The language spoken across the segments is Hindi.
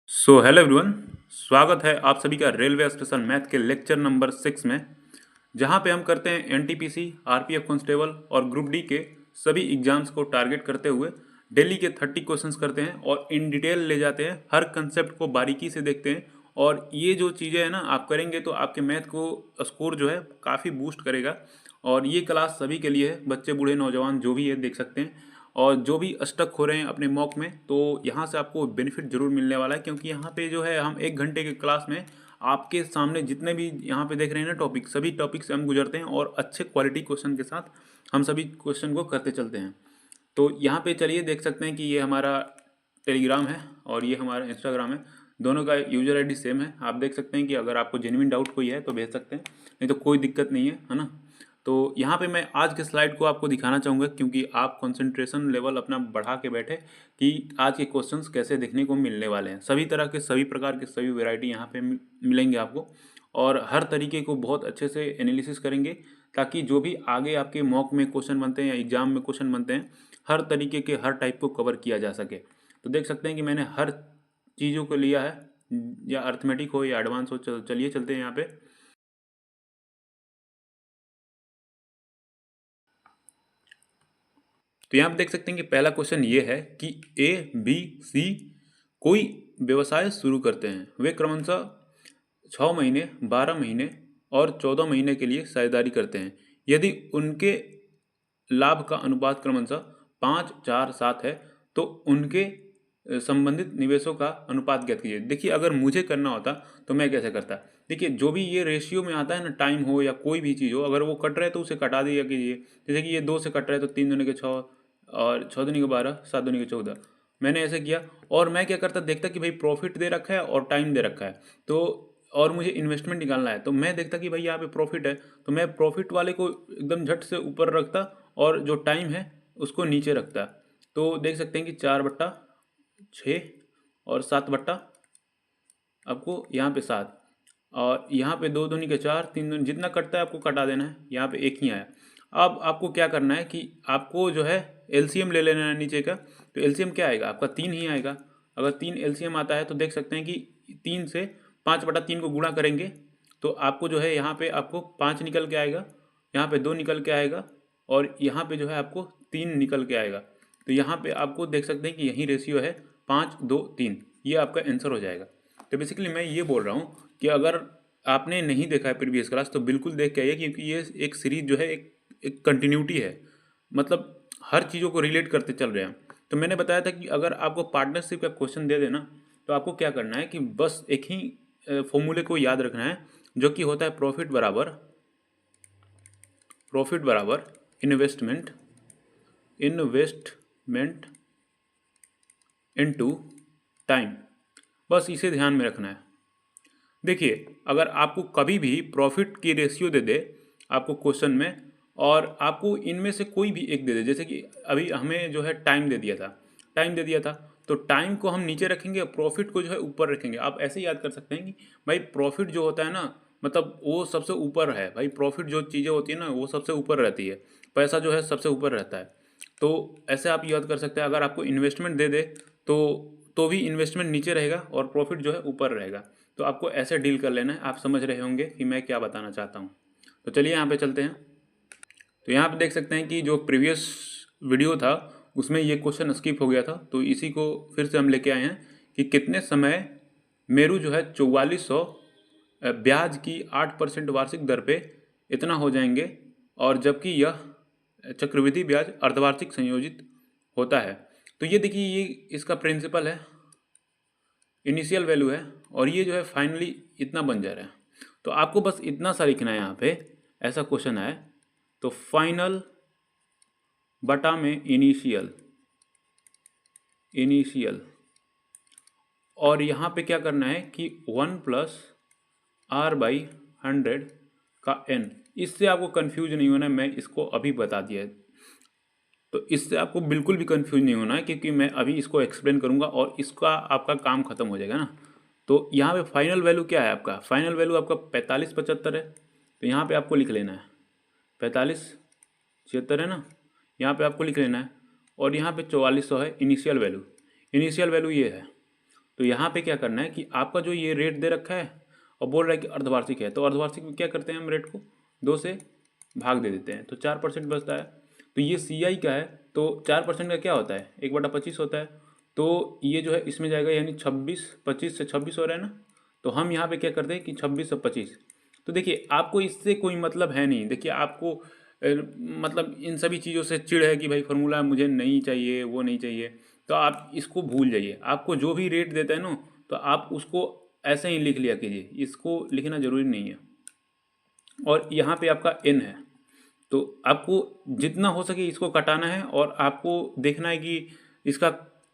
Hello everyone. स्वागत है आप सभी का रेलवे स्टेशन मैथ के लेक्चर नंबर 6 में, जहां पे हम करते हैं एनटीपीसी, आरपीएफ कांस्टेबल और ग्रुप डी के सभी एग्जाम्स को टारगेट करते हुए डेली के 30 क्वेश्चंस करते हैं और इन डिटेल ले जाते हैं, हर कंसेप्ट को बारीकी से देखते हैं। और ये जो चीज़ें हैं ना, आप करेंगे तो आपके मैथ को स्कोर जो है काफ़ी बूस्ट करेगा। और ये क्लास सभी के लिए है, बच्चे बूढ़े नौजवान जो भी है देख सकते हैं। और जो भी स्टक हो रहे हैं अपने मॉक में, तो यहाँ से आपको बेनिफिट जरूर मिलने वाला है, क्योंकि यहाँ पे जो है हम 1 घंटे के क्लास में आपके सामने जितने भी यहाँ पे देख रहे हैं ना टॉपिक, सभी टॉपिक से हम गुजरते हैं और अच्छे क्वालिटी क्वेश्चन के साथ हम सभी क्वेश्चन को करते चलते हैं। तो यहाँ पे चलिए देख सकते हैं कि ये हमारा टेलीग्राम है और ये हमारा इंस्टाग्राम है। दोनों का यूजर आईडी सेम है। आप देख सकते हैं कि अगर आपको जेन्युइन डाउट कोई है तो भेज सकते हैं, नहीं तो कोई दिक्कत नहीं है ना। तो यहाँ पे मैं आज के स्लाइड को आपको दिखाना चाहूँगा, क्योंकि आप कंसंट्रेशन लेवल अपना बढ़ा के बैठे कि आज के क्वेश्चंस कैसे देखने को मिलने वाले हैं। सभी तरह के, सभी प्रकार के, सभी वैरायटी यहाँ पे मिलेंगे आपको, और हर तरीके को बहुत अच्छे से एनालिसिस करेंगे, ताकि जो भी आगे आपके मॉक में क्वेश्चन बनते हैं या एग्जाम में क्वेश्चन बनते हैं, हर तरीके के, हर टाइप को कवर किया जा सके। तो देख सकते हैं कि मैंने हर चीज़ों को लिया है, या अर्थमेटिक हो या एडवांस हो। चलिए चलते हैं यहाँ पे। तो यहाँ पे देख सकते हैं कि पहला क्वेश्चन ये है कि ए बी सी कोई व्यवसाय शुरू करते हैं। वे क्रमशः 6 महीने, 12 महीने और 14 महीने के लिए साझेदारी करते हैं। यदि उनके लाभ का अनुपात क्रमशः 5, 4, 7 है, तो उनके संबंधित निवेशों का अनुपात ज्ञात कीजिए। देखिए, अगर मुझे करना होता तो मैं कैसे करता। देखिए, जो भी ये रेशियो में आता है ना, टाइम हो या कोई भी चीज़ हो, अगर वो कट रहा है तो उसे कटा दिया कीजिए। जैसे कि ये 2 से कट रहा है तो 3 दूनी के 6 और 6 दूनी के 12, 7 दूनी के 14। मैंने ऐसे किया। और मैं क्या करता, देखता कि भाई प्रॉफिट दे रखा है और टाइम दे रखा है, तो और मुझे इन्वेस्टमेंट निकालना है, तो मैं देखता कि भाई यहाँ पे प्रॉफिट है, तो मैं प्रॉफिट वाले को एकदम झट से ऊपर रखता और जो टाइम है उसको नीचे रखता। तो देख सकते हैं कि 4/6 और 7/, आपको यहाँ पे 7, और यहाँ पे 2 दूनी के 4, 3 दूनी, जितना कटता है आपको कटा देना है। यहाँ पे 1 ही आया। अब आपको क्या करना है कि आपको जो है एलसीएम ले लेना है नीचे का। तो एलसीएम क्या आएगा आपका, 3 ही आएगा। अगर 3 एलसीएम आता है तो देख सकते हैं कि 3 से 5/3 को गुणा करेंगे तो आपको जो है यहाँ पे आपको 5 निकल के आएगा, यहाँ पे 2 निकल के आएगा, और यहाँ पे जो है आपको 3 निकल के आएगा। तो यहाँ पे आपको देख सकते हैं कि यही रेशियो है, 5, 2, 3। ये आपका आंसर हो जाएगा। तो बेसिकली मैं ये बोल रहा हूँ कि अगर आपने नहीं देखा है प्रीवियस क्लास तो बिल्कुल देख के आइए, क्योंकि ये एक सीरीज जो है एक कंटिन्यूटी है, मतलब हर चीज़ों को रिलेट करते चल रहे हैं। तो मैंने बताया था कि अगर आपको पार्टनरशिप का क्वेश्चन दे देना, तो आपको क्या करना है कि बस एक ही फॉर्मूले को याद रखना है, जो कि होता है प्रॉफिट बराबर इन्वेस्टमेंट इन्वेस्टमेंट इनटू टाइम। बस इसे ध्यान में रखना है। देखिए, अगर आपको कभी भी प्रॉफिट की रेशियो दे दे आपको क्वेश्चन में, और आपको इनमें से कोई भी एक दे दे, जैसे कि अभी हमें जो है टाइम दे दिया था, तो टाइम को हम नीचे रखेंगे और प्रॉफिट को जो है ऊपर रखेंगे। आप ऐसे याद कर सकते हैं कि भाई प्रॉफिट जो होता है ना, मतलब वो सबसे ऊपर है। भाई प्रॉफिट जो चीज़ें होती है ना, वो सबसे ऊपर रहती है। पैसा जो है सबसे ऊपर रहता है। तो ऐसे आप याद कर सकते हैं। अगर आपको इन्वेस्टमेंट दे दे तो भी इन्वेस्टमेंट नीचे रहेगा और प्रॉफिट जो है ऊपर रहेगा। तो आपको ऐसे डील कर लेना है। आप समझ रहे होंगे कि मैं क्या बताना चाहता हूँ। तो चलिए यहाँ पे चलते हैं। तो यहाँ पे देख सकते हैं कि जो प्रीवियस वीडियो था उसमें ये क्वेश्चन स्किप हो गया था, तो इसी को फिर से हम लेके आए हैं कि कितने समय मेरू जो है 4400 ब्याज की 8% वार्षिक दर पे इतना हो जाएंगे, और जबकि यह चक्रवृद्धि ब्याज अर्धवार्षिक संयोजित होता है। तो ये देखिए, ये इसका प्रिंसिपल है, इनिशियल वैल्यू है, और ये जो है फाइनली इतना बन जा रहा है। तो आपको बस इतना सा लिखना है यहाँ पे। ऐसा क्वेश्चन है तो फाइनल बटा में इनिशियल, और यहाँ पे क्या करना है कि 1+r/100 का n। इससे आपको कंफ्यूज नहीं होना है, मैं इसको अभी बता दिया है। तो इससे आपको बिल्कुल भी कंफ्यूज नहीं होना है, क्योंकि मैं अभी इसको एक्सप्लेन करूँगा और इसका आपका काम खत्म हो जाएगा ना। तो यहाँ पे फाइनल वैल्यू क्या है आपका, फाइनल वैल्यू आपका 4575 है। तो यहाँ पे आपको लिख लेना है 4576 है ना, यहाँ पे आपको लिख लेना है। और यहाँ पे 4400 है इनिशियल वैल्यू। इनिशियल वैल्यू ये है। तो यहाँ पे क्या करना है कि आपका जो ये रेट दे रखा है और बोल रहा है कि अर्धवार्षिक है, तो अर्धवार्षिक में क्या करते हैं हम रेट को 2 से भाग दे देते हैं, तो 4% बचता है। तो ये CI का है, तो 4% का क्या होता है 1/25 होता है, तो ये जो है इसमें जाएगा, यानी 26, 25 से 26 हो रहा है ना। तो हम यहाँ पे क्या करते हैं कि 26 से 25। तो देखिए आपको इससे कोई मतलब है नहीं, देखिए आपको मतलब इन सभी चीज़ों से चिढ़ है कि भाई फार्मूला मुझे नहीं चाहिए, वो नहीं चाहिए, तो आप इसको भूल जाइए। आपको जो भी रेट देता है ना, तो आप उसको ऐसे ही लिख लिया कीजिए, इसको लिखना ज़रूरी नहीं है। और यहाँ पे आपका n है, तो आपको जितना हो सके इसको कटाना है और आपको देखना है कि इसका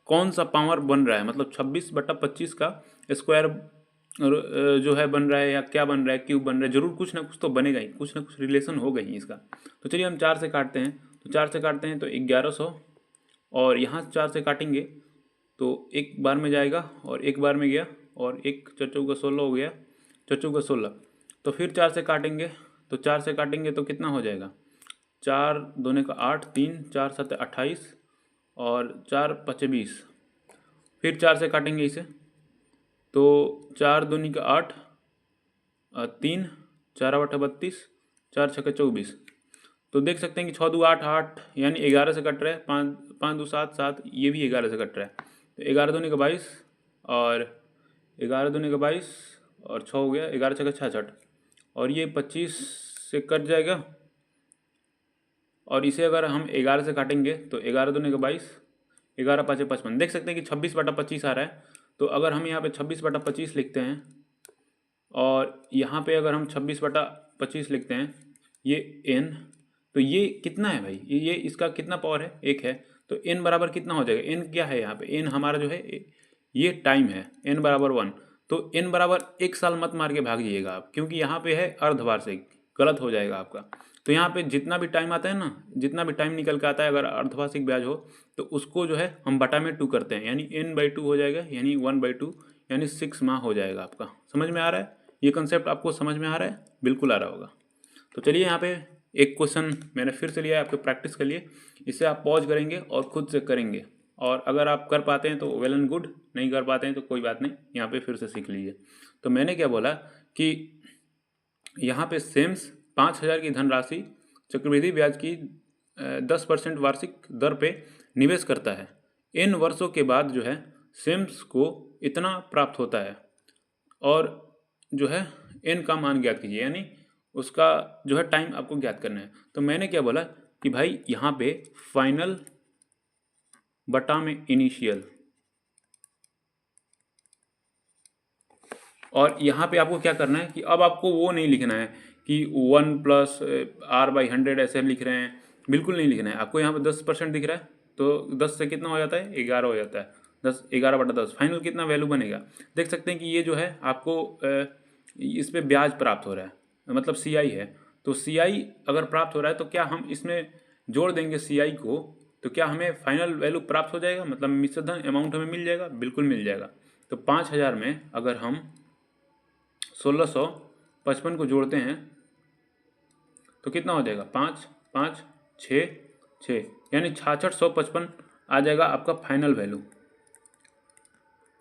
कौन सा पावर बन रहा है, मतलब 26/25 का स्क्वायर जो है बन रहा है या क्या बन रहा है, क्यूब बन रहा है, जरूर कुछ ना कुछ तो बनेगा ही, कुछ ना कुछ रिलेशन होगा ही इसका। तो चलिए हम 4 से काटते हैं, तो 4 से काटते हैं तो 1100, और यहाँ 4 से काटेंगे तो एक बार में जाएगा और एक बार में गया, और एक 4 चौका 16 हो गया, 4 चौका 16। तो फिर 4 से काटेंगे, तो 4 से काटेंगे तो कितना हो जाएगा, 4 दूने का 8, 3 4 7 28, और 4 5 20। फिर 4 से काटेंगे इसे, तो 4 दूनी का 8, 3 4 बटा 32, 4 छक्के 24। तो देख सकते हैं कि 6 दू 8, 8 यानी 11 से कट रहा है, 5 5 दू 7, 7 ये भी 11 से कट रहा है, तो 11 दूनी का 22, और 11 दूनी का 22, और 6 हो गया, 11 छक्के 66, और ये 25 से कट जाएगा। और इसे अगर हम 11 से काटेंगे तो 11 दूनी का 22, 11 पाँचे 55, देख सकते हैं कि 26/25 आ रहा है। तो अगर हम यहाँ पे 26/25 लिखते हैं, और यहाँ पे अगर हम 26/25 लिखते हैं, ये n, तो ये कितना है भाई, ये इसका कितना पावर है, 1 है, तो n बराबर कितना हो जाएगा, n क्या है यहाँ पे, n हमारा जो है ये टाइम है, n बराबर 1। तो n बराबर 1 साल मत मार के भाग जाइएगा आप, क्योंकि यहाँ पे है अर्धवार्षिक, गलत हो जाएगा आपका। तो यहाँ पे जितना भी टाइम आता है ना, जितना भी टाइम निकल के आता है, अगर अर्धवार्षिक ब्याज हो तो उसको जो है हम बटा में 2 करते हैं, यानी n/2 हो जाएगा, यानी 1/2, यानी 6 माह हो जाएगा आपका। समझ में आ रहा है, ये कंसेप्ट आपको समझ में आ रहा है, बिल्कुल आ रहा होगा। तो चलिए यहाँ पे एक क्वेश्चन मैंने फिर से लिया है आपके प्रैक्टिस के लिए, इसे आप पॉज करेंगे और खुद से करेंगे, और अगर आप कर पाते हैं तो वेल एंड गुड, नहीं कर पाते हैं तो कोई बात नहीं, यहाँ पे फिर से सीख लीजिए। तो मैंने क्या बोला कि यहाँ पे सेम्स 5,000 की धनराशि चक्रवृद्धि ब्याज की 10% वार्षिक दर पे निवेश करता है, इन वर्षों के बाद जो है सेम्स को इतना प्राप्त होता है, और जो है n का मान ज्ञात कीजिए, यानी उसका जो है टाइम आपको ज्ञात करना है। तो मैंने क्या बोला कि भाई यहाँ पे फाइनल बटा में इनिशियल, और यहाँ पे आपको क्या करना है कि अब आपको वो नहीं लिखना है कि 1 + r/100 ऐसे लिख रहे हैं, बिल्कुल नहीं लिखना है। आपको यहाँ पे 10% दिख रहा है, तो 10 से कितना हो जाता है, 11 हो जाता है, 10 11/10, फाइनल कितना वैल्यू बनेगा। देख सकते हैं कि ये जो है आपको इस पर ब्याज प्राप्त हो रहा है, मतलब CI है। तो CI अगर प्राप्त हो रहा है तो क्या हम इसमें जोड़ देंगे CI को, तो क्या हमें फाइनल वैल्यू प्राप्त हो जाएगा, मतलब मिश्र धन अमाउंट हमें मिल जाएगा, बिल्कुल मिल जाएगा। तो 5,000 में अगर हम 1655 को जोड़ते हैं तो कितना हो जाएगा, 5 5 6 6, यानी 6655 आ जाएगा आपका फाइनल वैल्यू,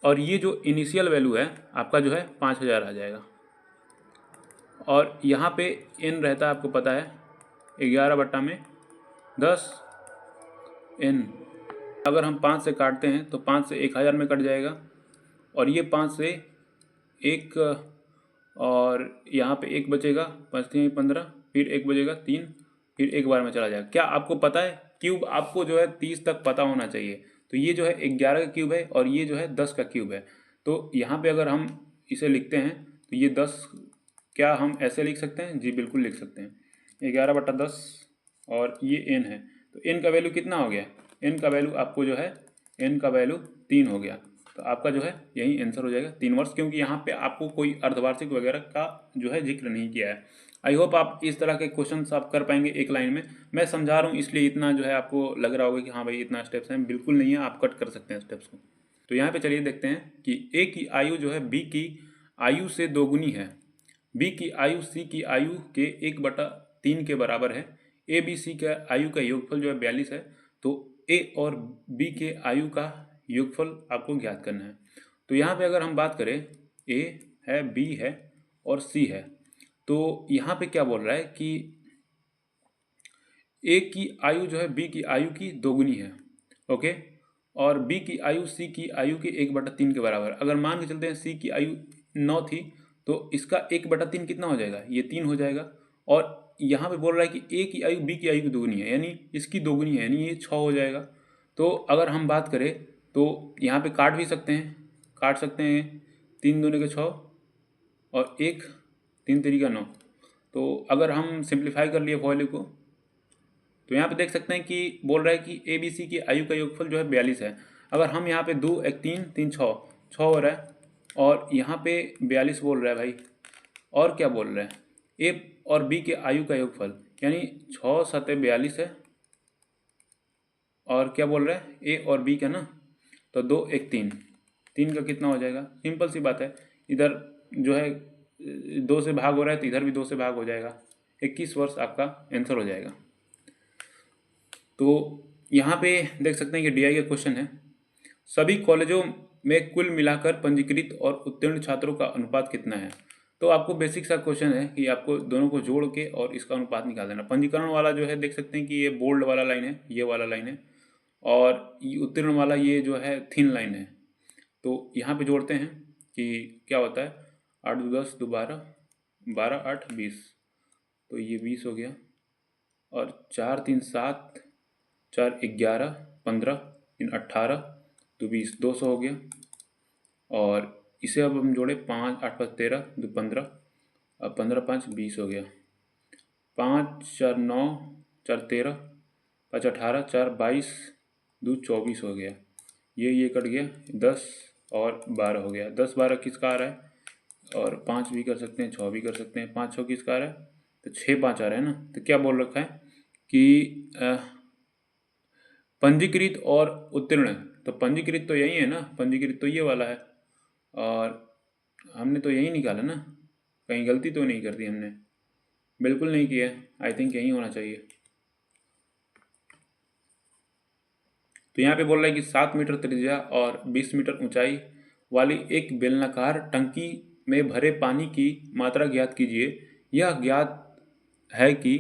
और ये जो इनिशियल वैल्यू है आपका जो है 5,000 आ जाएगा। और यहाँ पे n रहता है, आपको पता है 11/10 n। अगर हम 5 से काटते हैं तो 5 से 1,000 में कट जाएगा, और ये 5 से 1, और यहाँ पे 1 बचेगा, 5 3 15, फिर 1 बचेगा 3, फिर एक बार में चला जाएगा। क्या आपको पता है, क्यूब आपको जो है 30 तक पता होना चाहिए। तो ये जो है 11 का क्यूब है, और ये जो है 10 का क्यूब है। तो यहाँ पे अगर हम इसे लिखते हैं तो ये 10, क्या हम ऐसे लिख सकते हैं, जी बिल्कुल लिख सकते हैं, 11/10, और ये n है, तो n का वैल्यू कितना हो गया, n का वैल्यू आपको जो है n का वैल्यू 3 हो गया। तो आपका जो है यही आंसर हो जाएगा 3 वर्ष, क्योंकि यहाँ पे आपको कोई अर्धवार्षिक वगैरह का जो है जिक्र नहीं किया है। आई होप आप इस तरह के क्वेश्चन आप कर पाएंगे एक लाइन में। मैं समझा रहा हूँ इसलिए इतना जो है आपको लग रहा होगा कि हाँ भाई इतना स्टेप्स हैं, बिल्कुल नहीं है, आप कट कर सकते हैं स्टेप्स को। तो यहाँ पे चलिए देखते हैं कि A की आयु जो है B की आयु से दोगुनी है, B की आयु C की आयु के 1/3 के बराबर है, A B C का आयु का योगफल जो है 42 है। तो A और B के आयु का योगफल आपको ज्ञात करना है। तो यहाँ पे अगर हम बात करें, ए है, बी है और सी है, तो यहाँ पे क्या बोल रहा है कि ए की आयु जो है बी की आयु की दोगुनी है, ओके, और बी की आयु सी की आयु के 1/3 के बराबर। अगर मान के चलते हैं सी की आयु 9 थी, तो इसका 1/3 कितना हो जाएगा, ये 3 हो जाएगा। और यहाँ पे बोल रहा है कि ए की आयु बी की आयु की दोगुनी है, यानी इसकी दोगुनी है, यानी ये 6 हो जाएगा। तो अगर हम बात करें तो यहाँ पे काट भी सकते हैं, काट सकते हैं, 3 दूनी के 6 और 1 3 3 का 9। तो अगर हम सिंप्लीफाई कर लिए वैल्यू को, तो यहाँ पे देख सकते हैं कि बोल रहा है कि ए बी सी की आयु का योगफल जो है 42 है। अगर हम यहाँ पे 2 1 3 3 6 6 हो रहा है, और यहाँ पे 42 बोल रहा है भाई, और क्या बोल रहा है, ए और बी के आयु का योगफल, यानी 6 7 42 है, और क्या बोल रहा है, ए और बी का ना, तो 2 1 3 3 का कितना हो जाएगा, सिंपल सी बात है, इधर जो है 2 से भाग हो रहा है तो इधर भी 2 से भाग हो जाएगा, 21 वर्ष आपका आंसर हो जाएगा। तो यहाँ पे देख सकते हैं कि डीआई का क्वेश्चन है, सभी कॉलेजों में कुल मिलाकर पंजीकृत और उत्तीर्ण छात्रों का अनुपात कितना है। तो आपको बेसिक सा क्वेश्चन है कि आपको दोनों को जोड़ के और इसका अनुपात निकाल देना। पंजीकरण वाला जो है देख सकते हैं कि ये बोल्ड वाला लाइन है, ये वाला लाइन है, और ये उत्तीर्ण वाला ये जो है थिन लाइन है। तो यहाँ पे जोड़ते हैं कि क्या होता है, 8 2 10 2 12 12 8 20, तो ये 20 हो गया, और 4 3 7 4 11 15 3 18 तो 20 200 हो गया। और इसे अब हम जोड़े, 5 8 5 13 2 15, अब 15 5 20 हो गया, 5 4 9 4 13 5 18 4 22 2 24 हो गया, ये कट गया, 10 और 12 हो गया। 10 12 किसका आ रहा है, और 5 भी कर सकते हैं, 6 भी कर सकते हैं, 5 6 किसका आ रहा है, तो 6 5 आ रहा है ना। तो क्या बोल रखा है कि पंजीकृत और उत्तीर्ण, तो पंजीकृत तो यही है ना, पंजीकृत तो ये वाला है, और हमने तो यही निकाला ना, कहीं गलती तो नहीं कर दी हमने, बिल्कुल नहीं किया, आई थिंक यही होना चाहिए। तो यहाँ पे बोल रहा है कि 7 मीटर त्रिज्या और 20 मीटर ऊंचाई वाली एक बेलनाकार टंकी में भरे पानी की मात्रा ज्ञात कीजिए। यह ज्ञात है कि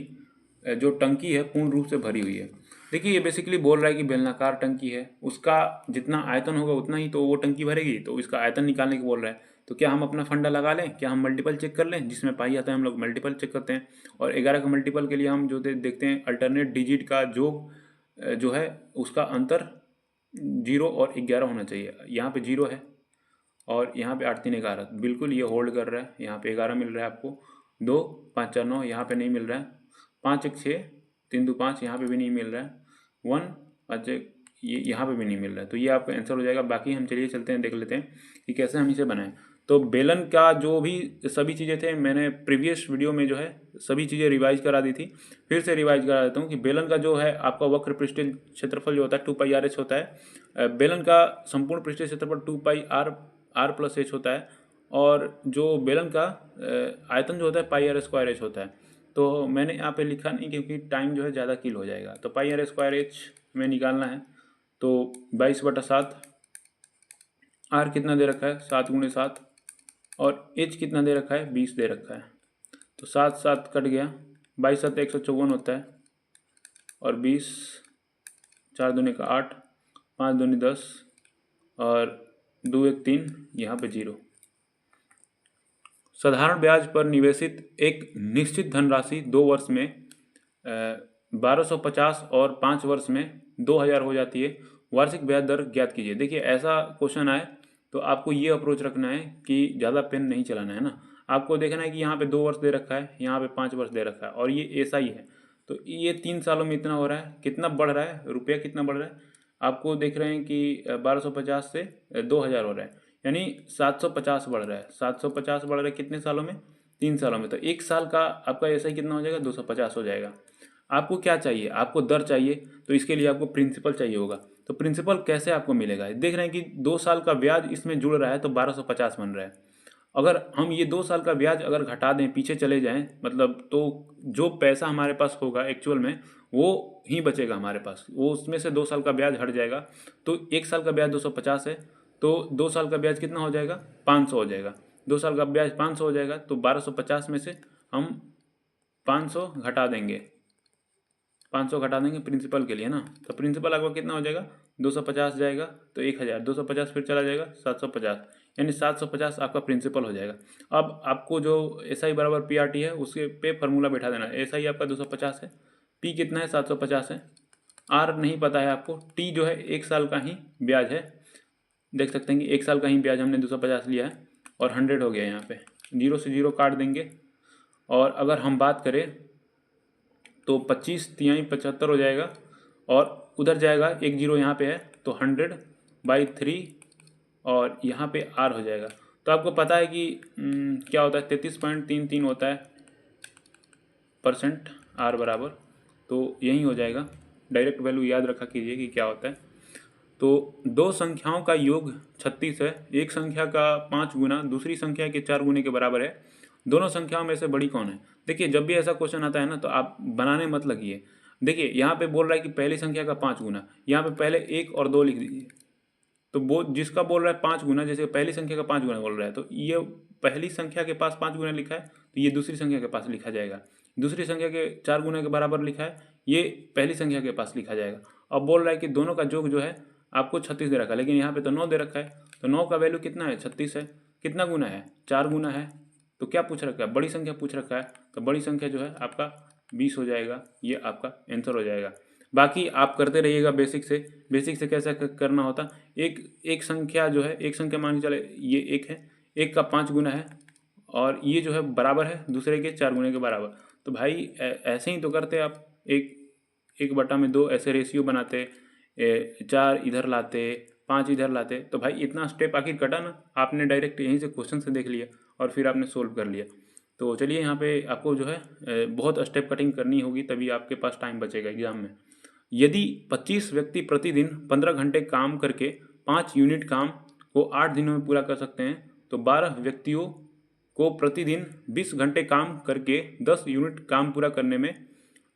जो टंकी है पूर्ण रूप से भरी हुई है। देखिए ये बेसिकली बोल रहा है कि बेलनाकार टंकी है, उसका जितना आयतन होगा उतना ही तो वो टंकी भरेगी, तो इसका आयतन निकालने को बोल रहा है। तो क्या हम अपना फंडा लगा लें, क्या हम मल्टीपल चेक कर लें, जिसमें पाई आता है हम लोग मल्टीपल चेक करते हैं, और 11 का मल्टीपल के लिए हम जो देखते हैं अल्टरनेट डिजिट का जो है उसका अंतर 0 और 11 होना चाहिए। यहाँ पे 0 है और यहाँ पे 8 3 11, बिल्कुल ये होल्ड कर रहा है। यहाँ पे 11 मिल रहा है आपको, 2 5 4 9 यहाँ पे नहीं मिल रहा है, 5 1 6 3 2 5 यहाँ पे भी नहीं मिल रहा है, 1 5 1 ये यहाँ पे भी नहीं मिल रहा है। तो ये आपका आंसर हो जाएगा। बाकी हम चलिए चलते हैं, देख लेते हैं कि कैसे हम इसे बनाएं। तो बेलन का जो भी सभी चीज़ें थे, मैंने प्रीवियस वीडियो में जो है सभी चीज़ें रिवाइज करा दी थी, फिर से रिवाइज करा देता हूँ कि बेलन का जो है आपका वक्र पृष्ठीय क्षेत्रफल जो होता है 2 पाई r h होता है। बेलन का संपूर्ण पृष्ठीय क्षेत्रफल 2 पाई r प्लस h होता है, और जो बेलन का आयतन जो होता है पाई r स्क्वायर h होता है। तो मैंने यहाँ पे लिखा नहीं क्योंकि टाइम जो है ज़्यादा किल हो जाएगा। तो पाई r स्क्वायर h में निकालना है, तो 22/7, r कितना दे रखा है 7 × 7, और h कितना दे रखा है 20 दे रखा है। तो 7 7 कट गया, 22 7 154 होता है, और 20 4 दूनी का 8, 5 दूनी 10, और 2 1 3 यहाँ पे 0। साधारण ब्याज पर निवेशित एक निश्चित धनराशि 2 वर्ष में 1250 और 5 वर्ष में 2000 हो जाती है। वार्षिक ब्याज दर ज्ञात कीजिए। देखिए ऐसा क्वेश्चन आए तो आपको ये अप्रोच रखना है कि ज़्यादा पेन नहीं चलाना है ना। आपको देखना है कि यहाँ पे 2 वर्ष दे रखा है, यहाँ पे 5 वर्ष दे रखा है, और ये ऐसा ही है। तो ये 3 सालों में इतना हो रहा है, कितना बढ़ रहा है, रुपया कितना बढ़ रहा है, आपको देख रहे हैं कि 1250 से 2000 हो रहा है, यानी 750 बढ़ रहा है। 750 बढ़ रहा है कितने सालों में, 3 सालों में। तो 1 साल का आपका ऐसा ही कितना हो जाएगा, 250 हो जाएगा। आपको क्या चाहिए, आपको दर चाहिए, तो इसके लिए आपको प्रिंसिपल चाहिए होगा। तो प्रिंसिपल कैसे आपको मिलेगा, देख रहे हैं कि 2 साल का ब्याज इसमें जुड़ रहा है तो 1250 बन रहा है। अगर हम ये 2 साल का ब्याज अगर घटा दें, पीछे चले जाएं, मतलब तो जो पैसा हमारे पास होगा एक्चुअल में वो ही बचेगा हमारे पास, वो उसमें से 2 साल का ब्याज हट जाएगा। तो 1 साल का ब्याज 250 है, तो 2 साल का ब्याज कितना हो जाएगा, 500 हो जाएगा। 2 साल का ब्याज 500 हो जाएगा, तो 1250 में से हम 500 घटा देंगे, 500 घटा देंगे प्रिंसिपल के लिए ना, तो प्रिंसिपल आपका कितना हो जाएगा, 250 जाएगा तो 1000, 250 फिर चला जाएगा 750, यानी 750 आपका प्रिंसिपल हो जाएगा। अब आपको जो SI बराबर PRT है उसके पे फार्मूला बैठा देना है। SI आपका 250 है, P कितना है, 750 है, R नहीं पता है आपको, T जो है 1 साल का ही ब्याज है, देख सकते हैं कि 1 साल का ही ब्याज हमने 250 लिया है, और 100 हो गया यहाँ पे, 0 से 0 काट देंगे। और अगर हम बात करें तो 25 तिहाई 75 हो जाएगा, और उधर जाएगा 1 0 यहाँ पे है, तो 100/3, और यहाँ पे R हो जाएगा। तो आपको पता है कि क्या होता है, 33.33 होता है % R बराबर, तो यही हो जाएगा। डायरेक्ट वैल्यू याद रखा कीजिए कि क्या होता है। तो दो संख्याओं का योग 36 है, एक संख्या का 5 गुना दूसरी संख्या के 4 गुने के बराबर है, दोनों संख्याओं में से बड़ी कौन है। देखिए जब भी ऐसा क्वेश्चन आता है ना, तो आप बनाने मत लगिए। देखिए यहाँ पे बोल रहा है कि पहली संख्या का 5 गुना, यहाँ पे पहले 1 और 2 लिख दीजिए। तो वो जिसका बोल रहा है 5 गुना, जैसे पहली संख्या का 5 गुना बोल रहा है, तो ये पहली संख्या के पास 5 गुना लिखा है, तो ये दूसरी संख्या के पास लिखा जाएगा। दूसरी संख्या के 4 गुना के बराबर लिखा है, ये पहली संख्या के पास लिखा जाएगा। अब बोल रहा है कि दोनों का योग जो है आपको 36 दे रखा है, लेकिन यहाँ पे तो 9 दे रखा है, तो 9 का वैल्यू कितना है, 36 है। कितना गुना है, 4 गुना है। तो क्या पूछ रखा है, बड़ी संख्या पूछ रखा है, तो बड़ी संख्या जो है आपका 20 हो जाएगा, ये आपका आंसर हो जाएगा। बाकी आप करते रहिएगा बेसिक से कैसा करना होता। एक संख्या जो है, एक संख्या मान के चले ये 1 है, 1 का 5 गुना है, और ये जो है बराबर है दूसरे के 4 गुने के बराबर। तो भाई ऐसे ही तो करते आप, 1/2 ऐसे रेशियो बनाते, 4 इधर लाते, 5 इधर लाते, तो भाई इतना स्टेप आखिर कटा ना, आपने डायरेक्ट यहीं से क्वेश्चन से देख लिया और फिर आपने सोल्व कर लिया। तो चलिए यहाँ पे आपको जो है बहुत स्टेप कटिंग करनी होगी, तभी आपके पास टाइम बचेगा एग्जाम में। यदि 25 व्यक्ति प्रतिदिन 15 घंटे काम करके 5 यूनिट काम को 8 दिनों में पूरा कर सकते हैं, तो 12 व्यक्तियों को प्रतिदिन 20 घंटे काम करके 10 यूनिट काम पूरा करने में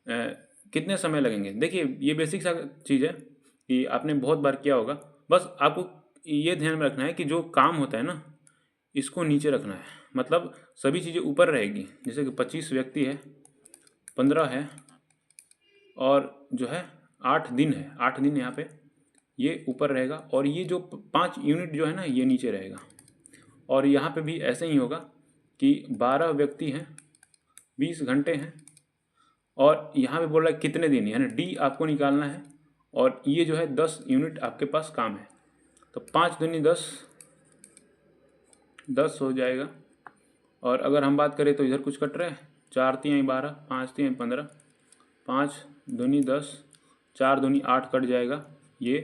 कितने समय लगेंगे। देखिए ये बेसिक सा चीज़ है कि आपने बहुत बार किया होगा, बस आपको ये ध्यान में रखना है कि जो काम होता है ना, इसको नीचे रखना है, मतलब सभी चीज़ें ऊपर रहेगी। जैसे कि 25 व्यक्ति है, 15 है, और जो है 8 दिन है, 8 दिन यहाँ पे ये ऊपर रहेगा, और ये जो 5 यूनिट जो है ना ये नीचे रहेगा। और यहाँ पे भी ऐसे ही होगा कि 12 व्यक्ति हैं, 20 घंटे हैं, और यहाँ पे बोल रहा है कितने दिन, यानी डी आपको निकालना है, और ये जो है 10 यूनिट आपके पास काम है। तो 5 दूनी 10, 10 हो जाएगा। और अगर हम बात करें तो इधर कुछ कट रहा है, 4 तिहाई 12, 5 तिहाई 15, 5 दूनी 10, 4 दूनी 8 कट जाएगा ये।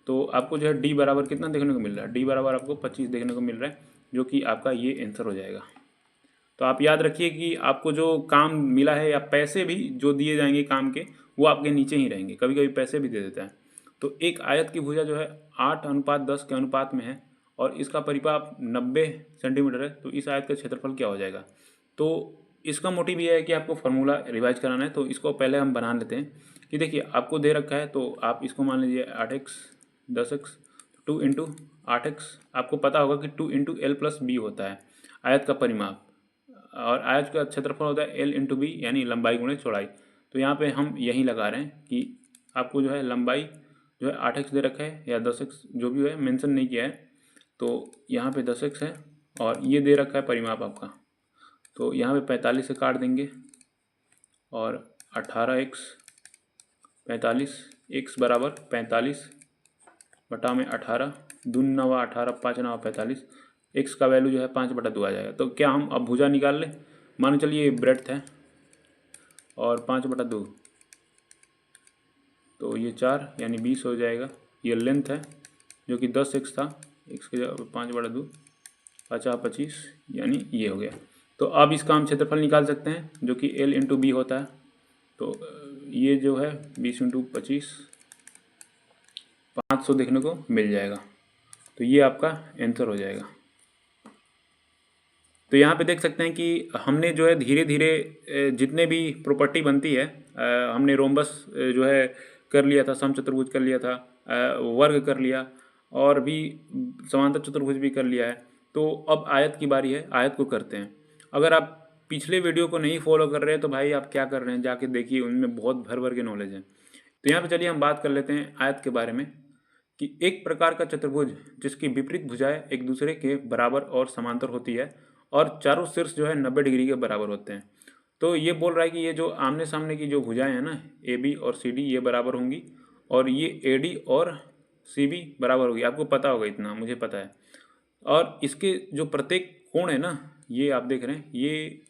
तो आपको जो है डी बराबर कितना देखने को मिल रहा है, डी बराबर आपको 25 देखने को मिल रहा है, जो कि आपका ये आंसर हो जाएगा। तो आप याद रखिए कि आपको जो काम मिला है या पैसे भी जो दिए जाएंगे काम के, वो आपके नीचे ही रहेंगे, कभी कभी पैसे भी दे देता है। तो एक आयत की भुजा जो है 8:10 के अनुपात में है, और इसका परिपात 90 सेंटीमीटर है, तो इस आयत का क्षेत्रफल क्या हो जाएगा। तो इसका मोटिव ये है कि आपको फार्मूला रिवाइज कराना है, तो इसको पहले हम बना लेते हैं कि देखिए आपको दे रखा है, तो आप इसको मान लीजिए 8x 10x, 2 इंटू 8x, आपको पता होगा कि 2 इंटू एल प्लस बी होता है आयत का परिमाप, और आयत का क्षेत्रफल होता है एल इंटू बी, यानी लंबाई गुणे चौड़ाई। तो यहाँ पे हम यही लगा रहे हैं कि आपको जो है लंबाई जो है 8x दे रखा है या 10x, जो भी है मेंशन नहीं किया है, तो यहाँ पे 10x है, और ये दे रखा है परिमाप आपका, तो यहाँ पे 45 से काट देंगे, और 18x 45, x बराबर 45 बटा में 18, दून नवा 18, 5 नवा 45, x का वैल्यू जो है 5/2 आ जाएगा। तो क्या हम अब भुजा निकाल लें, मान चलिए ब्रेड्थ है और 5/2, तो ये 4 यानी 20 हो जाएगा। ये लेंथ है जो कि 10x था, x के जगह 5/2, 50 यानी ये हो गया। तो अब इसका हम क्षेत्रफल निकाल सकते हैं जो कि L इंटू बी होता है। तो ये जो है 20 इंटू 25, 500 देखने को मिल जाएगा। तो ये आपका आंसर हो जाएगा। तो यहाँ पे देख सकते हैं कि हमने जो है धीरे धीरे जितने भी प्रॉपर्टी बनती है, हमने रोम्बस जो है कर लिया था, समचतुर्भुज कर लिया था, वर्ग कर लिया, और भी समांतर चतुर्भुज भी कर लिया है। तो अब आयत की बारी है, आयत को करते हैं। अगर आप पिछले वीडियो को नहीं फॉलो कर रहे हैं तो भाई आप क्या कर रहे हैं, जाके देखिए, उनमें बहुत भर भर के नॉलेज है। तो यहाँ पे चलिए हम बात कर लेते हैं आयत के बारे में कि एक प्रकार का चतुर्भुज जिसकी विपरीत भुजाएं एक दूसरे के बराबर और समांतर होती है और चारों शीर्ष जो है 90 डिग्री के बराबर होते हैं। तो ये बोल रहा है कि ये जो आमने सामने की जो भुजाएं हैं ना, ए बी और सी डी, ये बराबर होंगी और ये ए डी और सी बी बराबर होगी। आपको पता होगा, इतना मुझे पता है। और इसके जो प्रत्येक कोण है ना, ये आप देख रहे हैं, ये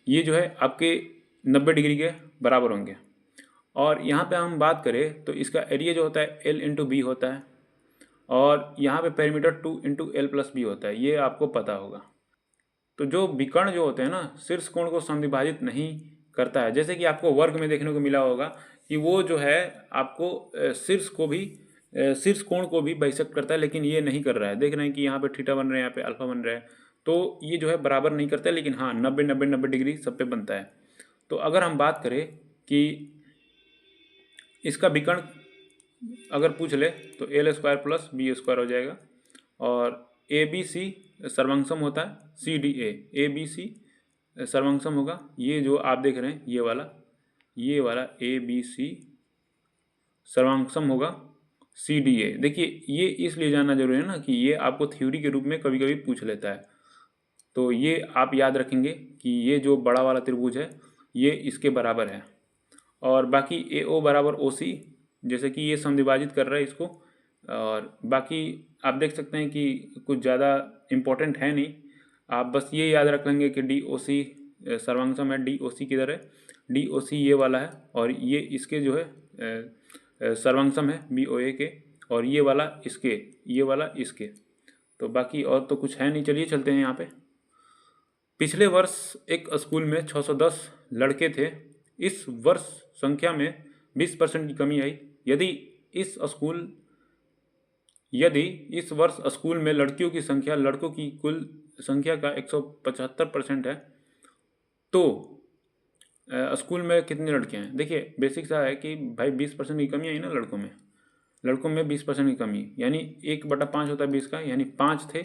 ये जो है आपके 90 डिग्री के बराबर होंगे। और यहाँ पे हम बात करें तो इसका एरिया जो होता है L इंटू बी होता है और यहाँ पे perimeter 2 into L plus B होता है, ये आपको पता होगा। तो जो विकर्ण जो होते हैं ना, शीर्ष कोण को समद्विभाजित नहीं करता है। जैसे कि आपको वर्ग में देखने को मिला होगा कि वो जो है आपको शीर्ष कोण को भी बाइसेक्ट करता है, लेकिन ये नहीं कर रहा है। देख रहे हैं कि यहाँ पे थीटा बन रहे हैं, यहाँ पे अल्फा बन रहा है, तो ये जो है बराबर नहीं करता है, लेकिन हाँ 90 डिग्री सब पे बनता है। तो अगर हम बात करें कि इसका विकर्ण अगर पूछ ले तो L square plus B square हो जाएगा और ए बी सी सर्वंगसम होता है, C D A B C सर्वंगसम होगा। ये जो आप देख रहे हैं ये वाला ए बी सी सर्वांगसम होगा सी डी ए। देखिए ये इसलिए जानना जरूरी है ना कि ये आपको थ्योरी के रूप में कभी कभी पूछ लेता है। तो ये आप याद रखेंगे कि ये जो बड़ा वाला त्रिभुज है ये इसके बराबर है और बाकी ए ओ बराबर ओ सी, जैसे कि ये समद्विभाजित कर रहा है इसको। और बाकी आप देख सकते हैं कि कुछ ज़्यादा इम्पोर्टेंट है नहीं, आप बस ये याद रख लेंगे कि डी ओ सी सर्वांगसम है। डी ओ सी किधर है, डी ओ सी ये वाला है और ये इसके जो है सर्वांगसम है बी ओ ए के, और ये वाला इसके। तो बाकी और तो कुछ है नहीं। चलिए चलते हैं यहाँ पे। पिछले वर्ष एक स्कूल में 610 लड़के थे। इस वर्ष संख्या में 20% की कमी आई। यदि इस वर्ष स्कूल में लड़कियों की संख्या लड़कों की कुल संख्या का 175% है तो स्कूल में कितनी लड़कियां हैं। देखिए बेसिक सा है कि भाई 20% की कमी आई ना लड़कों में 20% की कमी, यानी 1/5 होता है 20 का, यानी 5 थे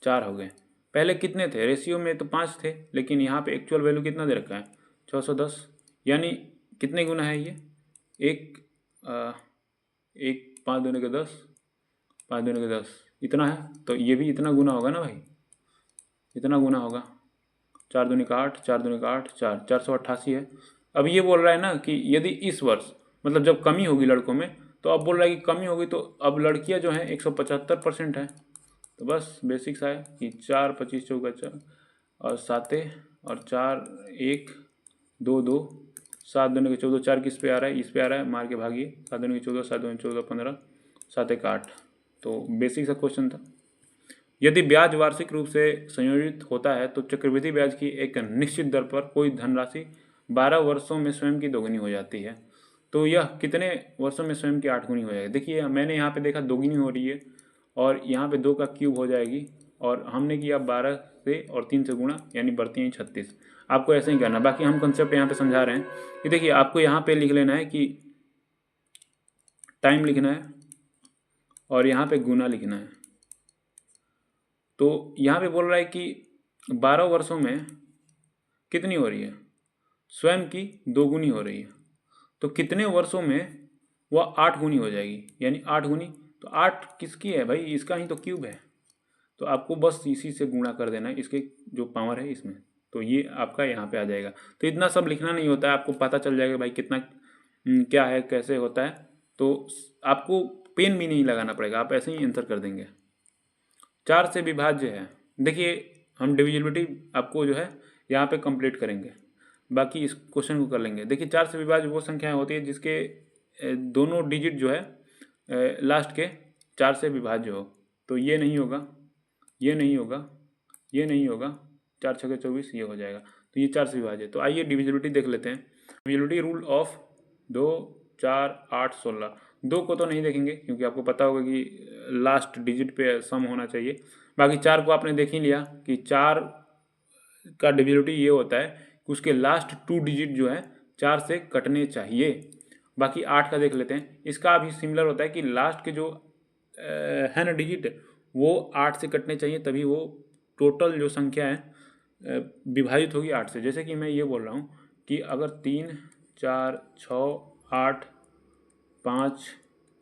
4 हो गए। पहले कितने थे, रेशियो में तो 5 थे, लेकिन यहाँ पे एक्चुअल वैल्यू कितना दे रखा है 610, यानी कितने गुना है ये, एक 5 दूनी के 10, 5 दूनी के 10 इतना है। तो ये भी इतना गुना होगा ना भाई, इतना गुना होगा। 4 दूनी का 8, 4 दूनी का 8, 488 है। अब ये बोल रहा है ना कि यदि इस वर्ष मतलब जब कमी होगी लड़कों में, तो अब बोल रहा है कि कमी होगी तो अब लड़कियां जो हैं 175% है। तो बस बेसिक सा है कि 4 25 चौका 4 और 7 और 4 1 2 2, 7 दूनी के 14, 4 किस पे आ रहा है, इस पे आ रहा है, मार के भागिए। 7 दूनी के 14, 7 दूनी 14 15, 7 1 8। तो बेसिक सा क्वेश्चन था। यदि ब्याज वार्षिक रूप से संयोजित होता है तो चक्रवृद्धि ब्याज की एक निश्चित दर पर कोई धनराशि 12 वर्षों में स्वयं की दोगुनी हो जाती है। तो यह कितने वर्षों में स्वयं की 8 गुनी हो जाएगी। देखिए मैंने यहाँ पे देखा दोगुनी हो रही है और यहाँ पे 2 का क्यूब हो जाएगी और हमने किया 12 से और 3 से गुणा, यानी बढ़ती हैं 36। आपको ऐसे ही करना। बाकी हम कंसेप्ट यहाँ पे समझा रहे हैं कि देखिए आपको यहाँ पे लिख लेना है कि टाइम लिखना है और यहाँ पे गुना लिखना है। तो यहाँ पे बोल रहा है कि 12 वर्षों में कितनी हो रही है, स्वयं की 2 गुनी हो रही है। तो कितने वर्षों में वह 8 गुनी हो जाएगी, यानी 8 गुनी। तो 8 किसकी है भाई, इसका ही तो क्यूब है। तो आपको बस इसी से गुणा कर देना है, इसके जो पावर है इसमें। तो ये आपका यहाँ पे आ जाएगा। तो इतना सब लिखना नहीं होता है, आपको पता चल जाएगा भाई कितना क्या है कैसे होता है। तो आपको पेन भी नहीं लगाना पड़ेगा, आप ऐसे ही आंसर कर देंगे। 4 से विभाज्य है। देखिए हम डिविजिबिलिटी आपको जो है यहाँ पे कंप्लीट करेंगे, बाकी इस क्वेश्चन को कर लेंगे। देखिए 4 से विभाज्य वो संख्याएं होती है जिसके दोनों डिजिट जो है लास्ट के 4 से विभाज्य हो। तो ये नहीं होगा, ये नहीं होगा, ये नहीं होगा, 4 छक्के 24 ये हो जाएगा। तो ये 4 से विभाज्य। तो आइए डिविजिबिलिटी देख लेते हैं। Divisibility rule of 2 4 8 16। 2 को तो नहीं देखेंगे क्योंकि आपको पता होगा कि लास्ट डिजिट पे सम होना चाहिए। बाकी 4 को आपने देख ही लिया कि 4 का डिविजिबिलिटी ये होता है कि उसके लास्ट 2 डिजिट जो है 4 से कटने चाहिए। बाकी 8 का देख लेते हैं। इसका भी सिमिलर होता है कि लास्ट के जो है ना डिजिट, वो 8 से कटने चाहिए, तभी वो टोटल जो संख्या है विभाजित होगी 8 से। जैसे कि मैं ये बोल रहा हूँ कि अगर 3 4 6 8 5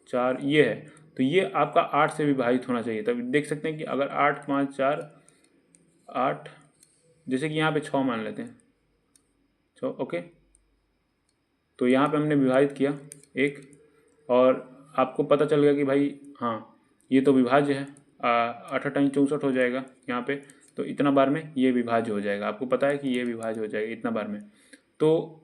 4 ये है, तो ये आपका 8 से विभाजित होना चाहिए। तब देख सकते हैं कि अगर 8 5 4 8, जैसे कि यहाँ पे 6 मान लेते हैं, 6 ओके, तो यहाँ पे हमने विभाजित किया 1, और आपको पता चल गया कि भाई हाँ ये तो विभाज्य है, 8×8 = 64 हो जाएगा यहाँ पे, तो इतना बार में ये विभाज्य हो जाएगा। आपको पता है कि ये विभाज्य हो जाएगा इतना बार में। तो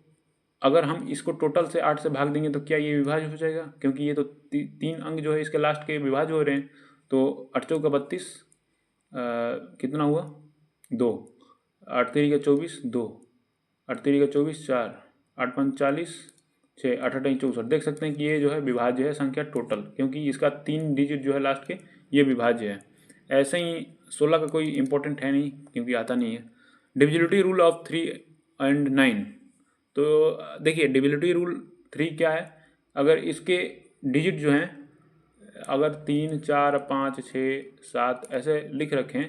अगर हम इसको टोटल से 8 से भाग देंगे तो क्या ये विभाज्य हो जाएगा, क्योंकि ये तो 3 अंक जो है इसके लास्ट के विभाज्य हो रहे हैं। तो 8×4 = 32, कितना हुआ 2, 8×3 = 24 2, 8×3 = 24 4, 8×5 = 40 6, 8×8 = 64। देख सकते हैं कि ये जो है विभाज्य है संख्या टोटल, क्योंकि इसका 3 डिजिट जो है लास्ट के ये विभाज्य है। ऐसे ही 16 का कोई इंपॉर्टेंट है नहीं, क्योंकि आता नहीं है। Divisibility rule of 3 and 9। तो देखिए डिविजिबिलिटी रूल 3 क्या है, अगर इसके डिजिट जो हैं अगर 3 4 5 6 7 ऐसे लिख रखें,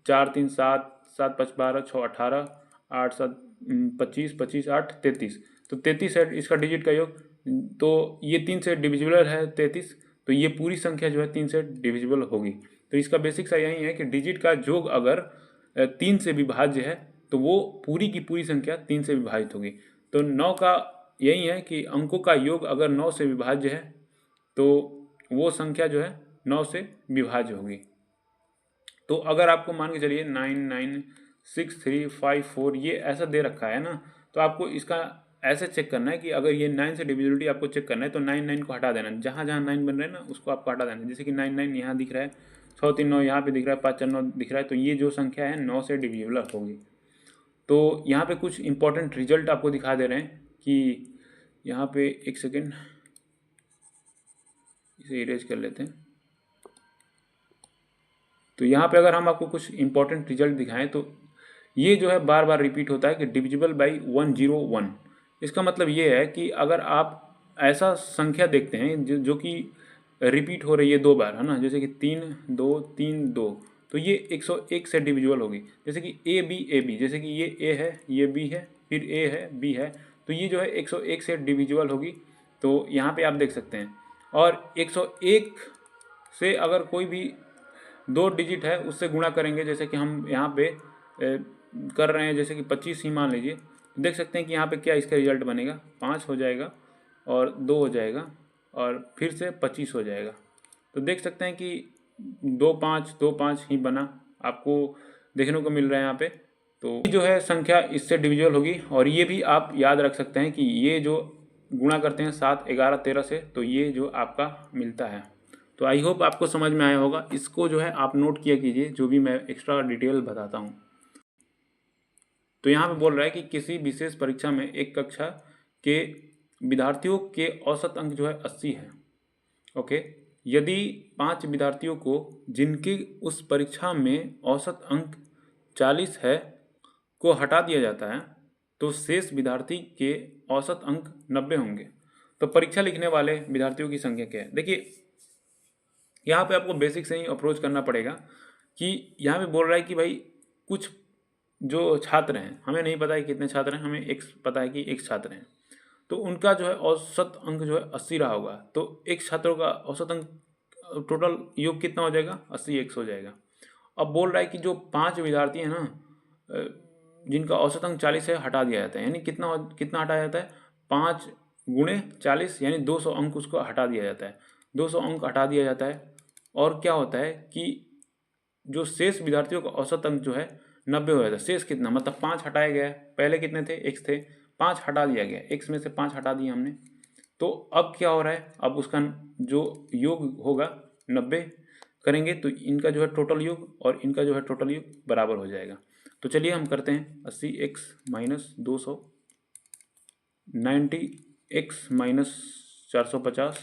4 3 7 7 5 12 6 18 8 7 25 25 8 33, तो 33 है इसका डिजिट का योग। तो ये 3 से डिविजिबल है 33, तो ये पूरी संख्या जो है 3 से डिविजिबल होगी। तो इसका बेसिक सा यही है कि डिजिट का योग अगर 3 से विभाज्य है तो वो पूरी की पूरी संख्या 3 से विभाजित होगी। तो 9 का यही है कि अंकों का योग अगर 9 से विभाज्य है तो वो संख्या जो है 9 से विभाज्य होगी। तो अगर आपको मान के चलिए 9 9 6 3 5 4 ये ऐसा दे रखा है ना, तो आपको इसका ऐसे चेक करना है कि अगर ये 9 से डिविजिबिलिटी आपको चेक करना है तो 9 9 को हटा देना, जहाँ जहाँ 9 बन रहे हैं ना उसको आपको हटा देना। जैसे कि 9 9 यहाँ दिख रहा है, 6 3 9 यहाँ पे दिख रहा है, 5 4 9 दिख रहा है, तो ये जो संख्या है 9 से डिविजिबल होगी। तो यहाँ पे कुछ इंपॉर्टेंट रिजल्ट आपको दिखा दे रहे हैं कि यहाँ पे एक सेकेंड इसे इरेज कर लेते हैं। तो यहाँ पे अगर हम आपको कुछ इंपॉर्टेंट रिजल्ट दिखाएं तो ये जो है बार बार रिपीट होता है कि डिविजिबल बाई 101। इसका मतलब ये है कि अगर आप ऐसा संख्या देखते हैं जो कि रिपीट हो रही है 2 बार, है ना, जैसे कि 3 2 3 2, तो ये 101 से डिविजिबल होगी। जैसे कि ए बी, जैसे कि ये ए है, ये बी है, फिर ए है, बी है, तो ये जो है 101 से डिविजिबल होगी। तो यहाँ पे आप देख सकते हैं। और 101 से अगर कोई भी 2 डिजिट है उससे गुणा करेंगे, जैसे कि हम यहाँ पे कर रहे हैं, जैसे कि 25 ही मान लीजिए, तो देख सकते हैं कि यहाँ पे क्या इसका रिजल्ट बनेगा, 5 हो जाएगा और 2 हो जाएगा और फिर से 25 हो जाएगा। तो देख सकते हैं कि 2 5 ही बना आपको देखने को मिल रहा है यहाँ पे। तो जो है संख्या इससे डिविजिबल होगी। और ये भी आप याद रख सकते हैं कि ये जो गुणा करते हैं 7 11 13 से, तो ये जो आपका मिलता है। तो आई होप आपको समझ में आया होगा। इसको जो है आप नोट किया कीजिए, जो भी मैं एक्स्ट्रा डिटेल बताता हूँ। तो यहाँ पे बोल रहा है कि किसी विशेष परीक्षा में एक कक्षा के विद्यार्थियों के औसत अंक जो है 80 है। ओके, यदि 5 विद्यार्थियों को जिनकी उस परीक्षा में औसत अंक 40 है को हटा दिया जाता है, तो शेष विद्यार्थी के औसत अंक 90 होंगे। तो परीक्षा लिखने वाले विद्यार्थियों की संख्या क्या है? देखिए यहाँ पे आपको बेसिक से ही अप्रोच करना पड़ेगा कि यहाँ पे बोल रहा है कि भाई कुछ जो छात्र हैं, हमें नहीं पता है कितने छात्र हैं, हमें एक पता है कि एक छात्र हैं, तो उनका जो है औसत अंक जो है 80 रहा होगा। तो एक छात्रों का औसत अंक टोटल योग कितना हो जाएगा? 80 100 हो जाएगा। अब बोल रहा है कि जो 5 विद्यार्थी हैं ना जिनका औसत अंक 40 है, हटा दिया जाता है। यानी कितना कितना हटाया जाता है? 5 गुणे 40 यानी 200 अंक उसको हटा दिया जाता है। 200 अंक हटा दिया जाता है और क्या होता है कि जो शेष विद्यार्थियों का औसत अंक जो है 90 हो जाता है। शेष कितना, मतलब 5 हटाया गया है। पहले कितने थे? x थे, 5 हटा दिया गया, x में से 5 हटा दिए हमने। तो अब क्या हो रहा है? अब उसका जो योग होगा 90 करेंगे तो इनका जो है टोटल योग और इनका जो है टोटल योग बराबर हो जाएगा। तो चलिए हम करते हैं 80x - 200 90x - 450,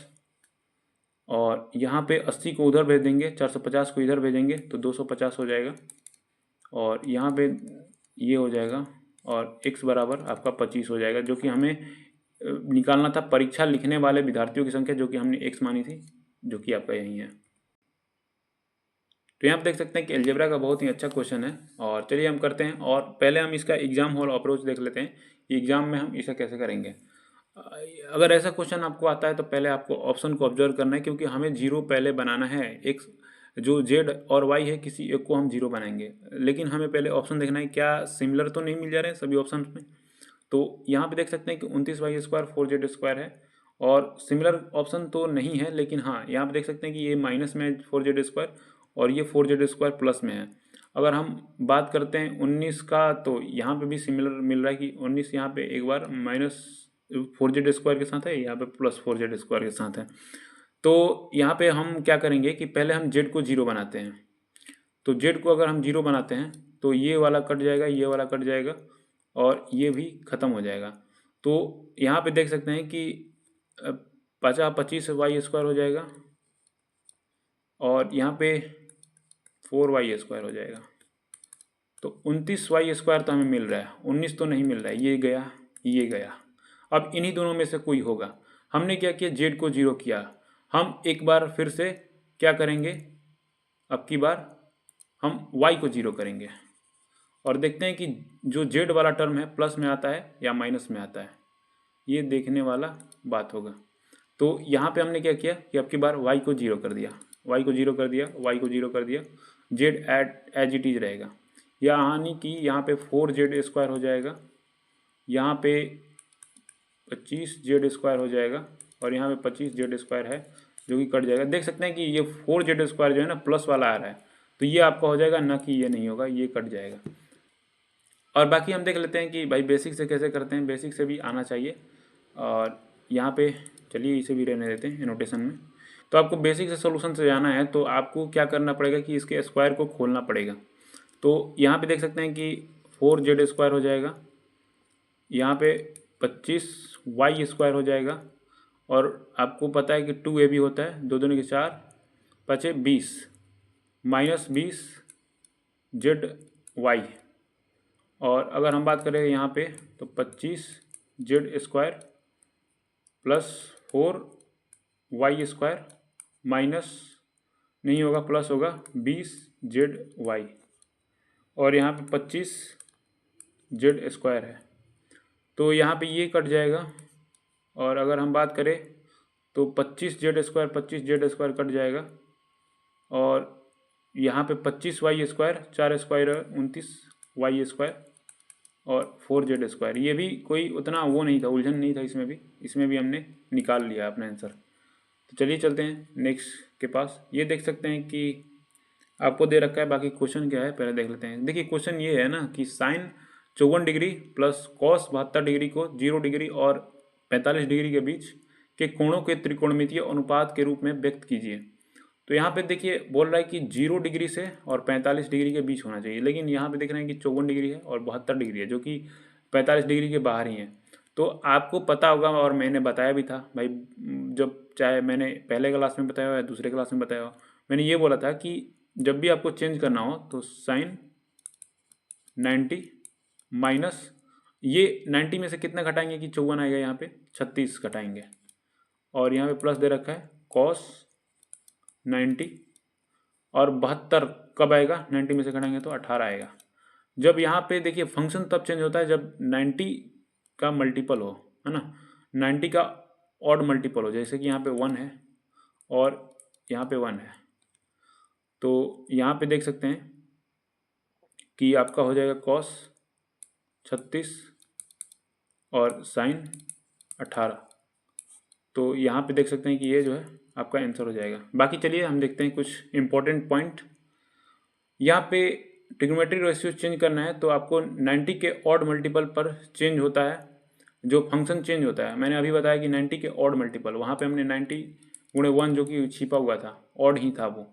और यहाँ पे 80 को उधर भेज देंगे, 450 को इधर भेजेंगे तो 250 हो जाएगा, और यहाँ पे ये हो जाएगा और x बराबर आपका 25 हो जाएगा, जो कि हमें निकालना था परीक्षा लिखने वाले विद्यार्थियों की संख्या, जो कि हमने x मानी थी, जो कि आपका यही है। तो यहाँ आप देख सकते हैं कि अलजेब्रा का बहुत ही अच्छा क्वेश्चन है। और चलिए हम करते हैं, और पहले हम इसका एग्जाम हॉल अप्रोच देख लेते हैं कि एग्जाम में हम इसे कैसे करेंगे। अगर ऐसा क्वेश्चन आपको आता है तो पहले आपको ऑप्शन को ऑब्जर्व करना है, क्योंकि हमें जीरो पहले बनाना है। एक जो जेड और वाई है, किसी एक को हम जीरो बनाएंगे, लेकिन हमें पहले ऑप्शन देखना है क्या सिमिलर तो नहीं मिल जा रहे हैं सभी ऑप्शन में। तो यहाँ पे देख सकते हैं कि 29y² 4z² है, और सिमिलर ऑप्शन तो नहीं है, लेकिन हाँ यहाँ पे देख सकते हैं कि ये माइनस में 4z² और ये 4z² प्लस में है। अगर हम बात करते हैं 19 का, तो यहाँ पे भी सिमिलर मिल रहा है कि 19 यहाँ पे एक बार माइनस 4z² के साथ है, यहाँ पे प्लस 4z² के साथ है। तो यहाँ पे हम क्या करेंगे कि पहले हम z को जीरो बनाते हैं। तो z को अगर हम जीरो बनाते हैं तो ये वाला कट जाएगा, ये वाला कट जाएगा, और ये भी ख़त्म हो जाएगा। तो यहाँ पे देख सकते हैं कि 25y² हो जाएगा, और यहाँ पे 4y² हो जाएगा। तो 29y² तो हमें मिल रहा है, 19 तो नहीं मिल रहा है, ये गया ये गया। अब इन्हीं दोनों में से कोई होगा। हमने क्या किया, जेड को जीरो किया। हम एक बार फिर से क्या करेंगे, अब की बार हम वाई को जीरो करेंगे, और देखते हैं कि जो जेड वाला टर्म है प्लस में आता है या माइनस में आता है, ये देखने वाला बात होगा। तो यहाँ पे हमने क्या किया कि अब की बार y को जीरो कर दिया, y को जीरो कर दिया, y को जीरो कर दिया, z एज इट इज रहेगा, यानी कि यहाँ पे 4z² हो जाएगा, यहाँ पे 25z² हो जाएगा, और यहाँ पे 25z² है जो कि कट जाएगा। देख सकते हैं कि ये 4z² जो है ना प्लस वाला आ रहा है, तो ये आपका हो जाएगा, ना कि ये नहीं होगा, ये कट जाएगा। और बाकी हम देख लेते हैं कि भाई बेसिक से कैसे करते हैं, बेसिक से भी आना चाहिए। और यहाँ पे चलिए इसे भी रहने देते हैं एनोटेशन में। तो आपको बेसिक से सोल्यूशन से जाना है तो आपको क्या करना पड़ेगा कि इसके स्क्वायर को खोलना पड़ेगा। तो यहाँ पे देख सकते हैं कि 4z² हो जाएगा, यहाँ पे 25y² हो जाएगा, और आपको पता है कि 2ab होता है, 2 दूनी के 4 पचे 20 माइनस 20z y। और अगर हम बात करें यहाँ पे तो 25z² प्लस 4y² माइनस नहीं होगा, प्लस होगा 20z y, और यहाँ पे 25z² है, तो यहाँ पे ये कट जाएगा। और अगर हम बात करें तो 25z² 25z² कट जाएगा, और यहाँ पे 25y², 4 स्क्वायर 29y² और 4z²। ये भी कोई उतना वो नहीं था, उलझन नहीं था इसमें भी हमने निकाल लिया अपना आंसर। तो चलिए चलते हैं नेक्स्ट के पास। ये देख सकते हैं कि आपको दे रखा है, बाकी क्वेश्चन क्या है पहले देख लेते हैं। देखिए क्वेश्चन ये है ना कि sine 54 degree plus cos 72 degree को 0 डिग्री और 45 डिग्री के बीच के कोणों के त्रिकोणमितीय अनुपात के रूप में व्यक्त कीजिए। तो यहाँ पे देखिए बोल रहा है कि 0 डिग्री से और 45 डिग्री के बीच होना चाहिए, लेकिन यहाँ पे देख रहे हैं कि 54 डिग्री है और 72 डिग्री है, जो कि 45 डिग्री के बाहर ही है। तो आपको पता होगा, और मैंने बताया भी था भाई, जब चाहे मैंने पहले क्लास में बताया हो या दूसरे क्लास में बताया हो, मैंने ये बोला था कि जब भी आपको चेंज करना हो तो साइन 90 माइनस ये 90 में से कितना घटाएंगे कि 54 आएगा, यहाँ पे 36 घटाएंगे, और यहाँ पे प्लस दे रखा है कॉस 90, और 72 कब आएगा, 90 में से घटाएंगे तो 18 आएगा। जब यहाँ पे देखिए फंक्शन तब चेंज होता है जब 90 का मल्टीपल हो, है ना, 90 का ऑड मल्टीपल हो, जैसे कि यहाँ पे 1 है और यहाँ पे 1 है। तो यहाँ पे देख सकते हैं कि आपका हो जाएगा कॉस 36 और साइन 18। तो यहाँ पे देख सकते हैं कि ये जो है आपका आंसर हो जाएगा। बाकी चलिए हम देखते हैं कुछ इंपॉर्टेंट पॉइंट। यहाँ पे ट्रिग्नोमेट्री रेशियो चेंज करना है तो आपको 90 के ऑड मल्टीपल पर चेंज होता है, जो फंक्शन चेंज होता है। मैंने अभी बताया कि 90 के ऑड मल्टीपल, वहाँ पे हमने 90 गुणे 1 जो कि छिपा हुआ था, ऑड ही था वो।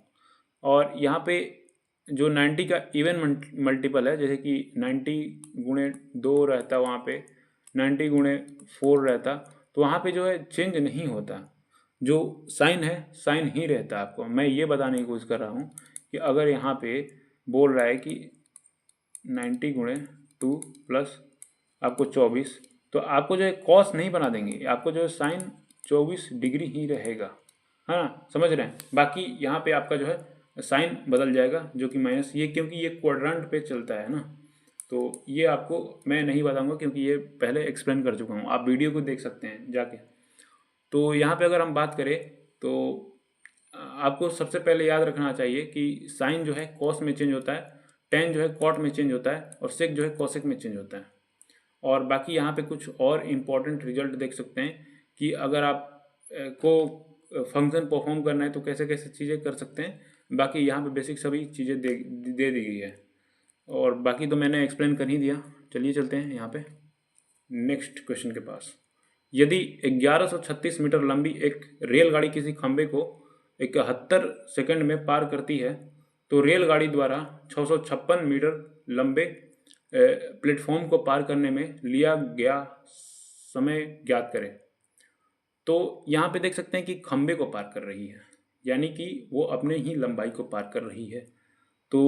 और यहाँ पे जो 90 का इवन मल्टीपल है, जैसे कि 90 गुणे 2 रहता, वहाँ पे 90 गुणे 4 रहता, तो वहाँ पे जो है चेंज नहीं होता, जो साइन है साइन ही रहता। आपको मैं ये बताने की कोशिश कर रहा हूँ कि अगर यहाँ पे बोल रहा है कि 90 गुणे 2 प्लस आपको 24, तो आपको जो है कॉस नहीं बना देंगे, आपको जो है साइन 24 डिग्री ही रहेगा, हाँ समझ रहे हैं। बाकी यहाँ पे आपका जो है साइन बदल जाएगा जो कि माइनस, ये क्योंकि ये क्वाड्रेंट पे चलता है ना, तो ये आपको मैं नहीं बताऊंगा क्योंकि ये पहले एक्सप्लेन कर चुका हूँ, आप वीडियो को देख सकते हैं जाके। तो यहाँ पे अगर हम बात करें तो आपको सबसे पहले याद रखना चाहिए कि साइन जो है कॉस में चेंज होता है, टेन जो है कॉट में चेंज होता है, और सेक जो है कॉसेक में चेंज होता है। और बाकी यहाँ पे कुछ और इम्पॉर्टेंट रिजल्ट देख सकते हैं कि अगर आप को फंक्शन परफॉर्म करना है तो कैसे कैसे चीज़ें कर सकते हैं। बाकी यहाँ पे बेसिक सभी चीज़ें दे दी गई है, और बाकी तो मैंने एक्सप्लेन कर ही दिया। चलिए चलते हैं यहाँ पे नेक्स्ट क्वेश्चन के पास। यदि 1136 मीटर लंबी एक रेलगाड़ी किसी खंभे को 71 सेकंड में पार करती है तो रेलगाड़ी द्वारा 656 मीटर लंबे प्लेटफॉर्म को पार करने में लिया गया समय ज्ञात करें। तो यहाँ पे देख सकते हैं कि खंभे को पार कर रही है, यानी कि वो अपने ही लंबाई को पार कर रही है। तो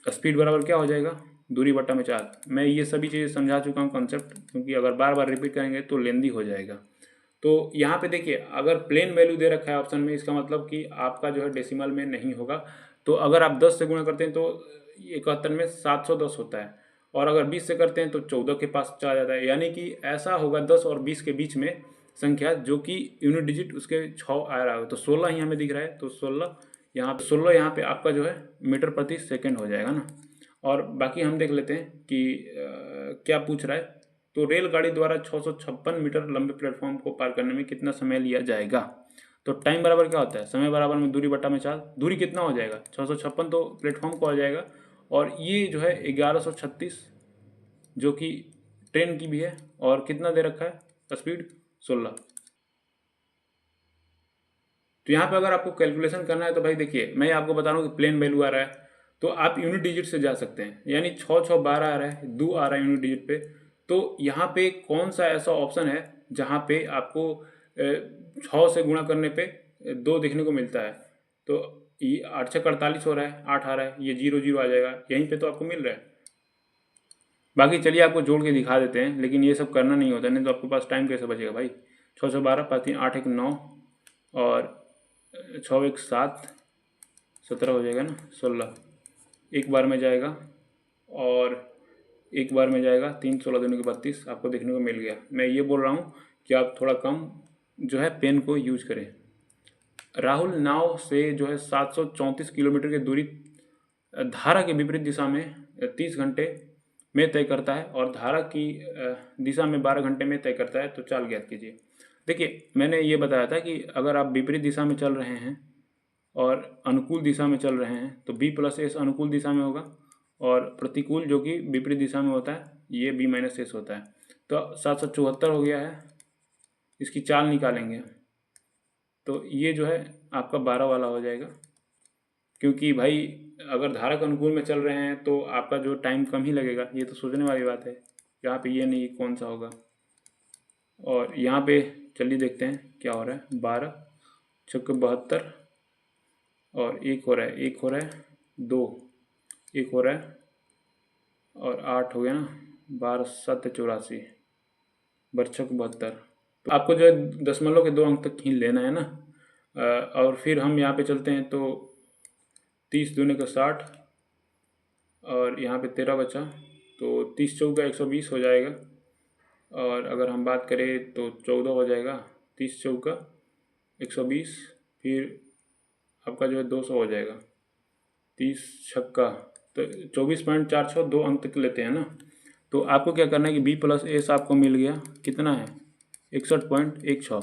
स्पीड बराबर क्या हो जाएगा, दूरी बट्टा में 4। मैं ये सभी चीज़ें समझा चुका हूँ कॉन्सेप्ट, क्योंकि अगर बार बार रिपीट करेंगे तो लेंदी हो जाएगा। तो यहाँ पे देखिए अगर प्लेन वैल्यू दे रखा है ऑप्शन में, इसका मतलब कि आपका जो है डेसिमल में नहीं होगा। तो अगर आप 10 से गुणा करते हैं तो 71 में 710 होता है, और अगर 20 से करते हैं तो 14 के पास चला जाता है, यानी कि ऐसा होगा 10 और 20 के बीच में संख्या जो कि यूनिट डिजिट उसके 6 आ रहा है। तो 16 ही हमें दिख रहा है, तो 16 यहाँ पे आपका जो है मीटर प्रति सेकेंड हो जाएगा ना। और बाकी हम देख लेते हैं कि क्या पूछ रहा है। तो रेलगाड़ी द्वारा 656 मीटर लंबे प्लेटफॉर्म को पार करने में कितना समय लिया जाएगा। तो टाइम बराबर क्या होता है, समय बराबर में दूरी बट्टा में 4। दूरी कितना हो जाएगा, 656 तो प्लेटफॉर्म को आ जाएगा, और ये जो है 1136 जो कि ट्रेन की भी है, और कितना दे रखा है स्पीड 16। तो यहाँ पे अगर आपको कैलकुलेशन करना है तो भाई देखिए मैं आपको बता रहा हूँ कि प्लेन वैल्यू आ रहा है तो आप यूनिट डिजिट से जा सकते हैं, यानी 6 6 12 आ रहा है, 2 आ रहा है यूनिट डिजिट पे। तो यहाँ पे कौन सा ऐसा ऑप्शन है जहाँ पे आपको 6 से गुणा करने पे 2 देखने को मिलता है। तो ये 8 6 48 हो रहा है, 8 आ रहा है, ये 0 0 आ जाएगा, यहीं पे तो आपको मिल रहा है। बाकी चलिए आपको जोड़ के दिखा देते हैं, लेकिन ये सब करना नहीं होता, नहीं तो आपके पास टाइम कैसे बचेगा भाई। 6 6 12 5 3 8 1 9 और 6 1 7 17 हो जाएगा ना, 16 एक बार में जाएगा, और एक बार में जाएगा 3 16 दूनी के 32 आपको देखने को मिल गया। मैं ये बोल रहा हूँ कि आप थोड़ा कम जो है पेन को यूज करें। राहुल नाव से जो है 734 किलोमीटर की दूरी धारा के विपरीत दिशा में 30 घंटे में तय करता है, और धारा की दिशा में 12 घंटे में तय करता है। तो चाल ज्ञात कीजिए। देखिए मैंने ये बताया था कि अगर आप विपरीत दिशा में चल रहे हैं और अनुकूल दिशा में चल रहे हैं तो b प्लस एस अनुकूल दिशा में होगा, और प्रतिकूल जो कि विपरीत दिशा में होता है ये b माइनस एस होता है। तो 774 हो गया है, इसकी चाल निकालेंगे तो ये जो है आपका 12 वाला हो जाएगा, क्योंकि भाई अगर धारा के अनुकूल में चल रहे हैं तो आपका जो टाइम कम ही लगेगा, ये तो सोचने वाली बात है। यहाँ पे ये नहीं कौन सा होगा। और यहाँ पे चलिए देखते हैं क्या हो रहा है। 12 छक्के 72, और एक हो रहा है, एक हो रहा है, 2 एक हो रहा है, और 8 हो गया ना, 12 7 84 बरछक 72। तो आपको जो है दशमलव के 2 अंक तक ही लेना है ना। और फिर हम यहाँ पे चलते हैं तो 30 दूनी का 60, और यहाँ पे 13 बचा, तो 30 चौका 120 हो जाएगा। और अगर हम बात करें तो 14 हो जाएगा, 30 चौका 120, फिर आपका जो है 200 हो जाएगा, 30 छक्का, तो 24.46 2 अंक तक लेते हैं ना। तो आपको क्या करना है कि b प्लस एस आपको मिल गया कितना है 61.16,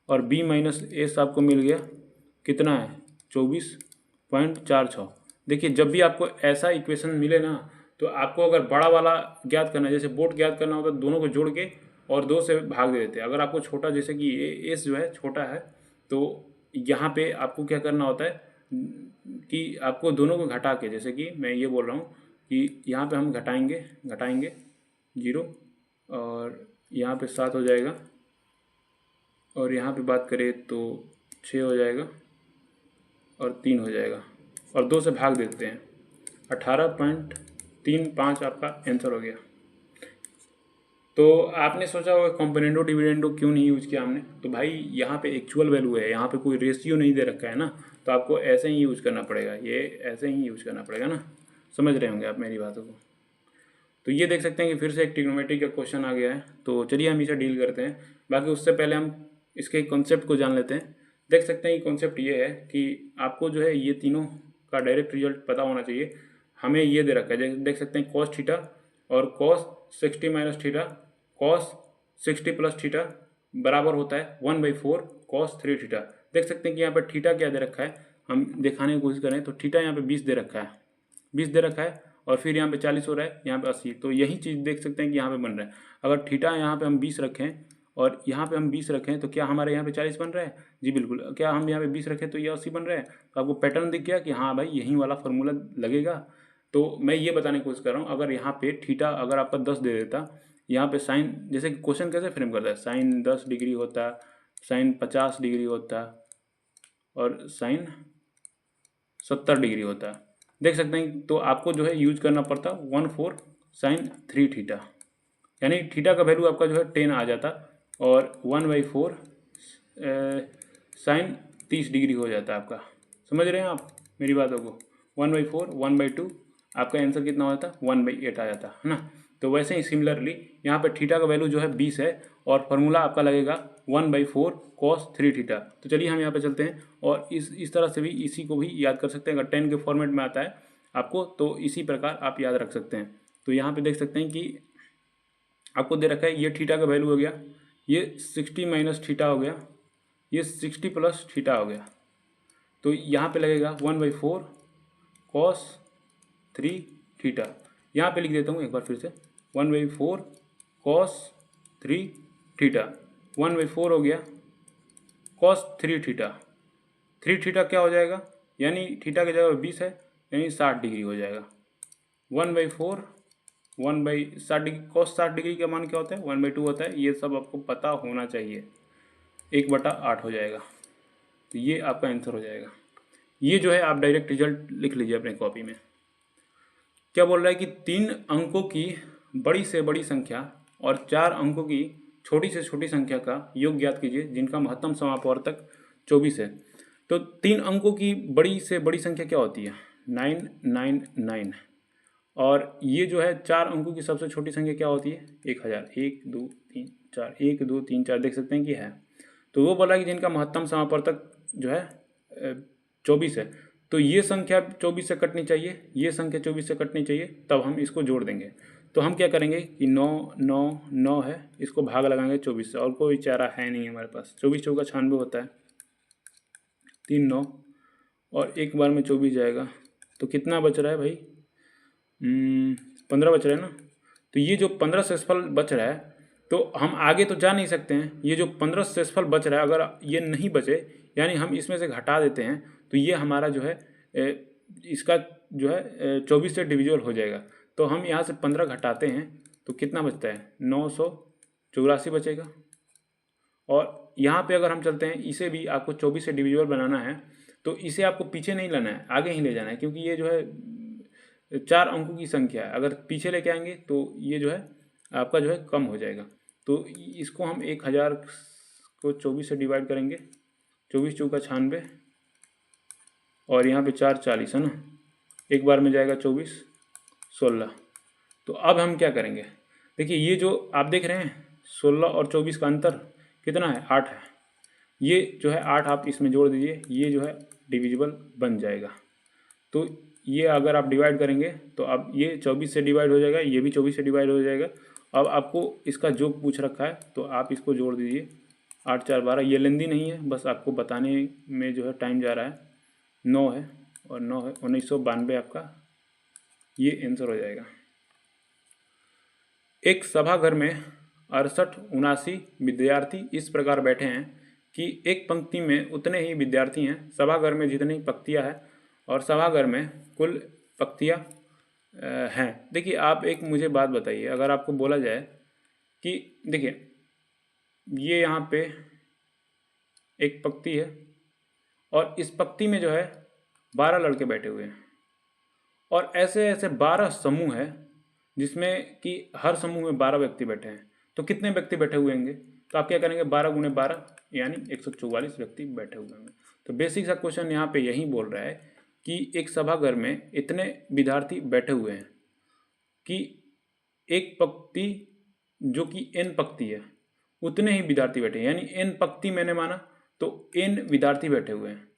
और b माइनस एस आपको मिल गया कितना है 24.46। देखिए जब भी आपको ऐसा इक्वेशन मिले ना तो आपको अगर बड़ा वाला ज्ञात करना है, जैसे बोट ज्ञात करना होता है, दोनों को जोड़ के और 2 से भाग दे देते हैं। अगर आपको छोटा जैसे कि एस जो है छोटा है तो यहाँ पे आपको क्या करना होता है कि आपको दोनों को घटा के, जैसे कि मैं ये बोल रहा हूँ कि यहाँ पे हम घटाएंगे 0, और यहाँ पे 7 हो जाएगा, और यहाँ पे बात करें तो 6 हो जाएगा, और 3 हो जाएगा, और 2 से भाग देते हैं, 18.35 आपका आंसर हो गया। तो आपने सोचा होगा कंपोनेंडो डिविडेंडो क्यों नहीं यूज़ किया हमने, तो भाई यहाँ पे एक्चुअल वैल्यू है, यहाँ पे कोई रेशियो नहीं दे रखा है ना, तो आपको ऐसे ही यूज़ करना पड़ेगा, ये ऐसे ही यूज़ करना पड़ेगा ना। समझ रहे होंगे आप मेरी बातों को। तो ये देख सकते हैं कि फिर से एक ट्रिग्नोमेट्री का क्वेश्चन आ गया है, तो चलिए हम इसे डील करते हैं। बाकी उससे पहले हम इसके कॉन्सेप्ट को जान लेते हैं। देख सकते हैं कि कॉन्सेप्ट ये है कि आपको जो है ये तीनों का डायरेक्ट रिजल्ट पता होना चाहिए। हमें ये दे रखा है, देख सकते हैं कॉस थीटा और cos 60 minus theta cos 60 plus theta बराबर होता है 1/4 कॉस 3 थीटा। देख सकते हैं कि यहाँ पर थीटा क्या दे रखा है, हम दिखाने की कोशिश करें तो थीटा यहाँ पे 20 दे रखा है, 20 दे रखा है, और फिर यहाँ पे 40 हो रहा है, यहाँ पे 80। तो यही चीज़ देख सकते हैं कि यहाँ पे बन रहा है। अगर थीटा यहाँ पे हम 20 रखें और यहाँ पे हम 20 रखें तो क्या हमारे यहाँ पे 40 बन रहा है? जी बिल्कुल। क्या हम यहाँ पे 20 रखें तो ये 80 बन रहा है? तो आपको पैटर्न दिख गया कि हाँ भाई यही वाला फॉर्मूला लगेगा। तो मैं ये बताने की कोशिश कर रहा हूँ, अगर यहाँ पे थीटा अगर आपका 10 दे देता, यहाँ पे साइन, जैसे कि क्वेश्चन कैसे फ्रेम करता है, साइन 10 डिग्री होता, साइन 50 डिग्री होता और साइन 70 डिग्री होता है। देख सकते हैं, तो आपको जो है यूज करना पड़ता 1/4 साइन 3 थीटा, यानी थीटा का वैल्यू आपका जो है 10 आ जाता और 1/4 साइन 30 डिग्री हो जाता है आपका। समझ रहे हैं आप मेरी बातों को? 1/4 1/2 आपका आंसर कितना हो जाता? 1/8 आ जाता है ना। तो वैसे ही सिमिलरली यहाँ पे थीटा का वैल्यू जो है 20 है और फॉर्मूला आपका लगेगा 1/4 cos 3 थीटा। तो चलिए हम यहाँ पे चलते हैं और इस तरह से भी इसी को भी याद कर सकते हैं। अगर 10 के फॉर्मेट में आता है आपको तो इसी प्रकार आप याद रख सकते हैं। तो यहाँ पे देख सकते हैं कि आपको दे रखा है ये थीटा का वैल्यू हो गया, ये 60 माइनस थीटा हो गया, ये 60 प्लस थीटा हो गया। तो यहाँ पे लगेगा 1/4 cos 3 थीटा। यहाँ पे लिख देता हूँ एक बार फिर से, 1/4 cos 3 थीटा। 1/4 हो गया cos 3 थीटा। 3 थीटा क्या हो जाएगा, यानी थीटा की जगह 20 है यानी 60 डिग्री हो जाएगा। 1/4 1/60 डिग्री, cos 60 डिग्री का मान क्या होता है? 1/2 होता है। ये सब आपको पता होना चाहिए। 1/8 हो जाएगा। तो ये आपका आंसर हो जाएगा। ये जो है आप डायरेक्ट रिजल्ट लिख लीजिए अपने कॉपी में। क्या बोल रहा है कि 3 अंकों की बड़ी से बड़ी संख्या और 4 अंकों की छोटी से छोटी संख्या का योग ज्ञात कीजिए जिनका महत्तम समापवर्तक 24 है। तो 3 अंकों की बड़ी से बड़ी संख्या क्या होती है? 999। और ये जो है 4 अंकों की सबसे छोटी संख्या क्या होती है? 1000। 1 2 3 4, 1 2 3 4 देख सकते हैं कि है। तो वो बोला कि जिनका महत्तम समापवर्तक जो है 24 है। तो ये संख्या 24 से कटनी चाहिए, ये संख्या 24 से कटनी चाहिए, तब हम इसको जोड़ देंगे। तो हम क्या करेंगे कि 9 9 9 है, इसको भाग लगाएंगे 24 से, और कोई चारा है नहीं हमारे पास। 24 चौका 96 होता है, 3 9 और एक बार में 24 जाएगा। तो कितना बच रहा है भाई? 15 बच रहा है ना। तो ये जो 15 शेषफल बच रहा है, तो हम आगे तो जा नहीं सकते हैं। ये जो 15 शेषफल बच रहा है, अगर ये नहीं बचे यानी हम इसमें से घटा देते हैं, तो ये हमारा जो है इसका जो है 24 से डिविजिबल हो जाएगा। तो हम यहाँ से 15 घटाते हैं तो कितना बचता है? 984 बचेगा। और यहाँ पे अगर हम चलते हैं, इसे भी आपको 24 से डिविजिबल बनाना है, तो इसे आपको पीछे नहीं लाना है, आगे ही ले जाना है, क्योंकि ये जो है 4 अंकों की संख्या है। अगर पीछे लेके आएंगे तो ये जो है आपका जो है कम हो जाएगा। तो इसको हम 1000 को 24 से डिवाइड करेंगे, 24 चौका 96 और यहाँ पे 4 40 है ना। एक बार में जाएगा 24 16। तो अब हम क्या करेंगे? देखिए ये जो आप देख रहे हैं 16 और 24 का अंतर कितना है? 8 है। ये जो है 8 आप इसमें जोड़ दीजिए, ये जो है डिविजिबल बन जाएगा। तो ये अगर आप डिवाइड करेंगे तो अब ये 24 से डिवाइड हो जाएगा, ये भी 24 से डिवाइड हो जाएगा। अब आपको इसका योग पूछ रखा है तो आप इसको जोड़ दीजिए, 8 4 12। ये लेंदी नहीं है, बस आपको बताने में जो है टाइम जा रहा है। 9 है और 9 है, 1992 आपका ये आंसर हो जाएगा। एक सभाघर में 68 79 विद्यार्थी इस प्रकार बैठे हैं कि एक पंक्ति में उतने ही विद्यार्थी हैं। सभाघर में जितनी पंक्तियां हैं और सभाघर में कुल पंक्तियां हैं। देखिए आप एक मुझे बात बताइए, अगर आपको बोला जाए कि देखिए ये यहाँ पे एक पंक्ति है और इस पंक्ति में जो है 12 लड़के बैठे हुए हैं और ऐसे ऐसे 12 समूह है जिसमें कि हर समूह में 12 व्यक्ति बैठे हैं। तो कितने व्यक्ति बैठे हुए होंगे? तो आप क्या करेंगे, 12 गुणे 12 यानी 144 व्यक्ति बैठे हुए होंगे। तो बेसिक सा क्वेश्चन यहाँ पे यही बोल रहा है कि एक सभागार में इतने विद्यार्थी बैठे हुए हैं कि एक पंक्ति जो कि n पंक्ति है उतने ही विद्यार्थी बैठे हैं, यानी n पंक्ति मैंने माना तो n विद्यार्थी बैठे हुए हैं।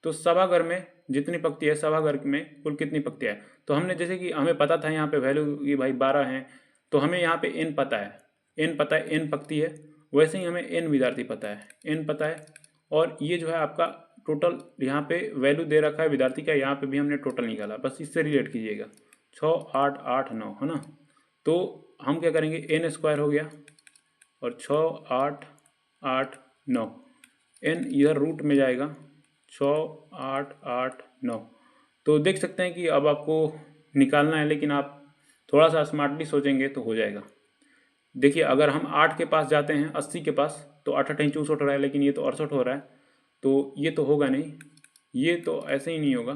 तो सभागार में जितनी पंक्ति है, सभागार में कुल कितनी पंक्तियाँ है? तो हमने जैसे कि हमें पता था यहाँ पे वैल्यू कि भाई 12 हैं, तो हमें यहाँ पे n पता है, n पता है, n पंक्ति है, वैसे ही हमें n विद्यार्थी पता है, n पता है। और ये जो है आपका टोटल यहाँ पे वैल्यू दे रखा है विद्यार्थी का, यहाँ पे भी हमने टोटल निकाला, बस इससे रिलेट कीजिएगा। 6 8 8 9 है ना, तो हम क्या करेंगे, n स्क्वायर हो गया और 6 8 8 9, n इधर रूट में जाएगा, 6 8 8 9। तो देख सकते हैं कि अब आपको निकालना है, लेकिन आप थोड़ा सा स्मार्टली सोचेंगे तो हो जाएगा। देखिए अगर हम 8 के पास जाते हैं 80 के पास तो 8 8 64 हो रहा है, लेकिन ये तो 68 हो रहा है, तो ये तो होगा नहीं, ये तो ऐसे ही नहीं होगा।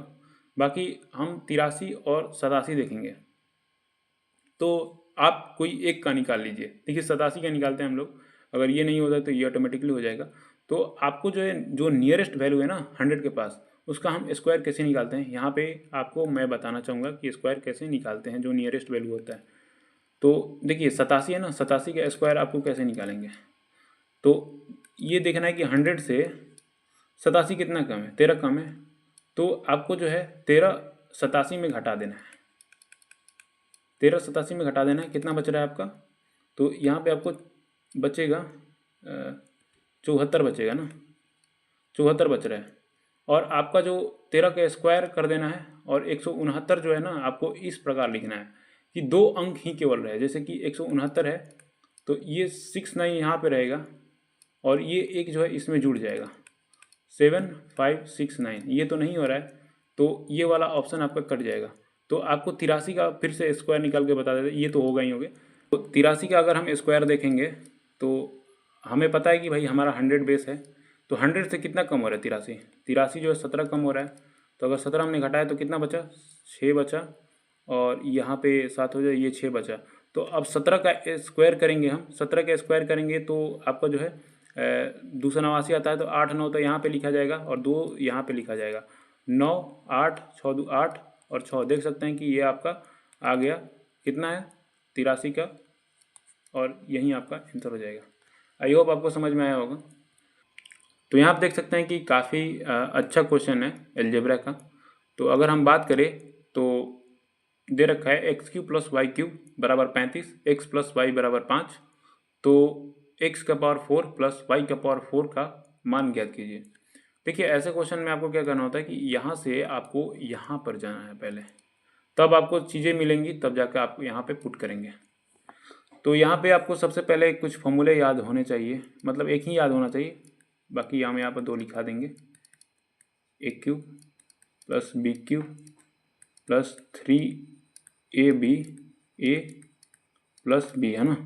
बाकी हम 83 और 87 देखेंगे, तो आप कोई एक का निकाल लीजिए। देखिए 87 का निकालते हैं हम लोग, अगर ये नहीं होता तो ये ऑटोमेटिकली हो जाएगा। तो आपको जो है, जो नियरेस्ट वैल्यू है ना 100 के पास, उसका हम स्क्वायर कैसे निकालते हैं, यहाँ पे आपको मैं बताना चाहूँगा कि स्क्वायर कैसे निकालते हैं जो नियरेस्ट वैल्यू होता है। तो देखिए 87 है ना, 87 का स्क्वायर आपको कैसे निकालेंगे, तो ये देखना है कि 100 से 87 कितना कम है, 13 कम है, तो आपको जो है 13 87 में घटा देना है, 13 87 में घटा देना है। कितना बच रहा है आपका, तो यहाँ पे आपको बचेगा 74 बचेगा ना, 74 बच रहा है। और आपका जो 13 का स्क्वायर कर देना है, और 169 जो है ना आपको इस प्रकार लिखना है कि 2 अंक ही केवल रहे, जैसे कि 169 है तो ये 69 यहाँ पे रहेगा, और ये एक जो है इसमें जुड़ जाएगा 7569, ये तो नहीं हो रहा है, तो ये वाला ऑप्शन आपका कट जाएगा। तो आपको 83 का फिर से स्क्वायर निकाल के बता देते, ये तो होगा ही होगा। तो 83 का अगर हम स्क्वायर देखेंगे तो हमें पता है कि भाई हमारा 100 बेस है, तो 100 से कितना कम हो रहा है, 83 जो है 17 कम हो रहा है। तो अगर 17 हमने घटाया तो कितना बचा, 6 बचा, और यहाँ पे 7 हो जाए, ये 6 बचा। तो अब 17 का स्क्वायर करेंगे, हम 17 का स्क्वायर करेंगे तो आपका जो है 289 आता है, तो 8 9 तो यहाँ पे लिखा जाएगा और 2 यहाँ पे लिखा जाएगा, 9 8 6 2 8 और 6, देख सकते हैं कि ये आपका आ गया कितना है, 83 का, और यही आपका आंसर हो जाएगा। आई होप आपको समझ में आया होगा। तो यहाँ आप देख सकते हैं कि काफ़ी अच्छा क्वेश्चन है अलजेब्रा का। तो अगर हम बात करें तो दे रखा है x³ + y³ बराबर 35, x + y बराबर 5, तो x का पावर 4 + y का पावर 4 का मान ज्ञात कीजिए। देखिए ऐसे क्वेश्चन में आपको क्या करना होता है कि यहाँ से आपको यहाँ पर जाना है पहले, तब आपको चीज़ें मिलेंगी, तब जाकर आप यहाँ पे पुट करेंगे। तो यहाँ पे आपको सबसे पहले कुछ फॉर्मूले याद होने चाहिए, मतलब एक ही याद होना चाहिए, बाकी हम यहाँ पर 2 लिखा देंगे, a³ + b³ + 3ab a + b, है ना।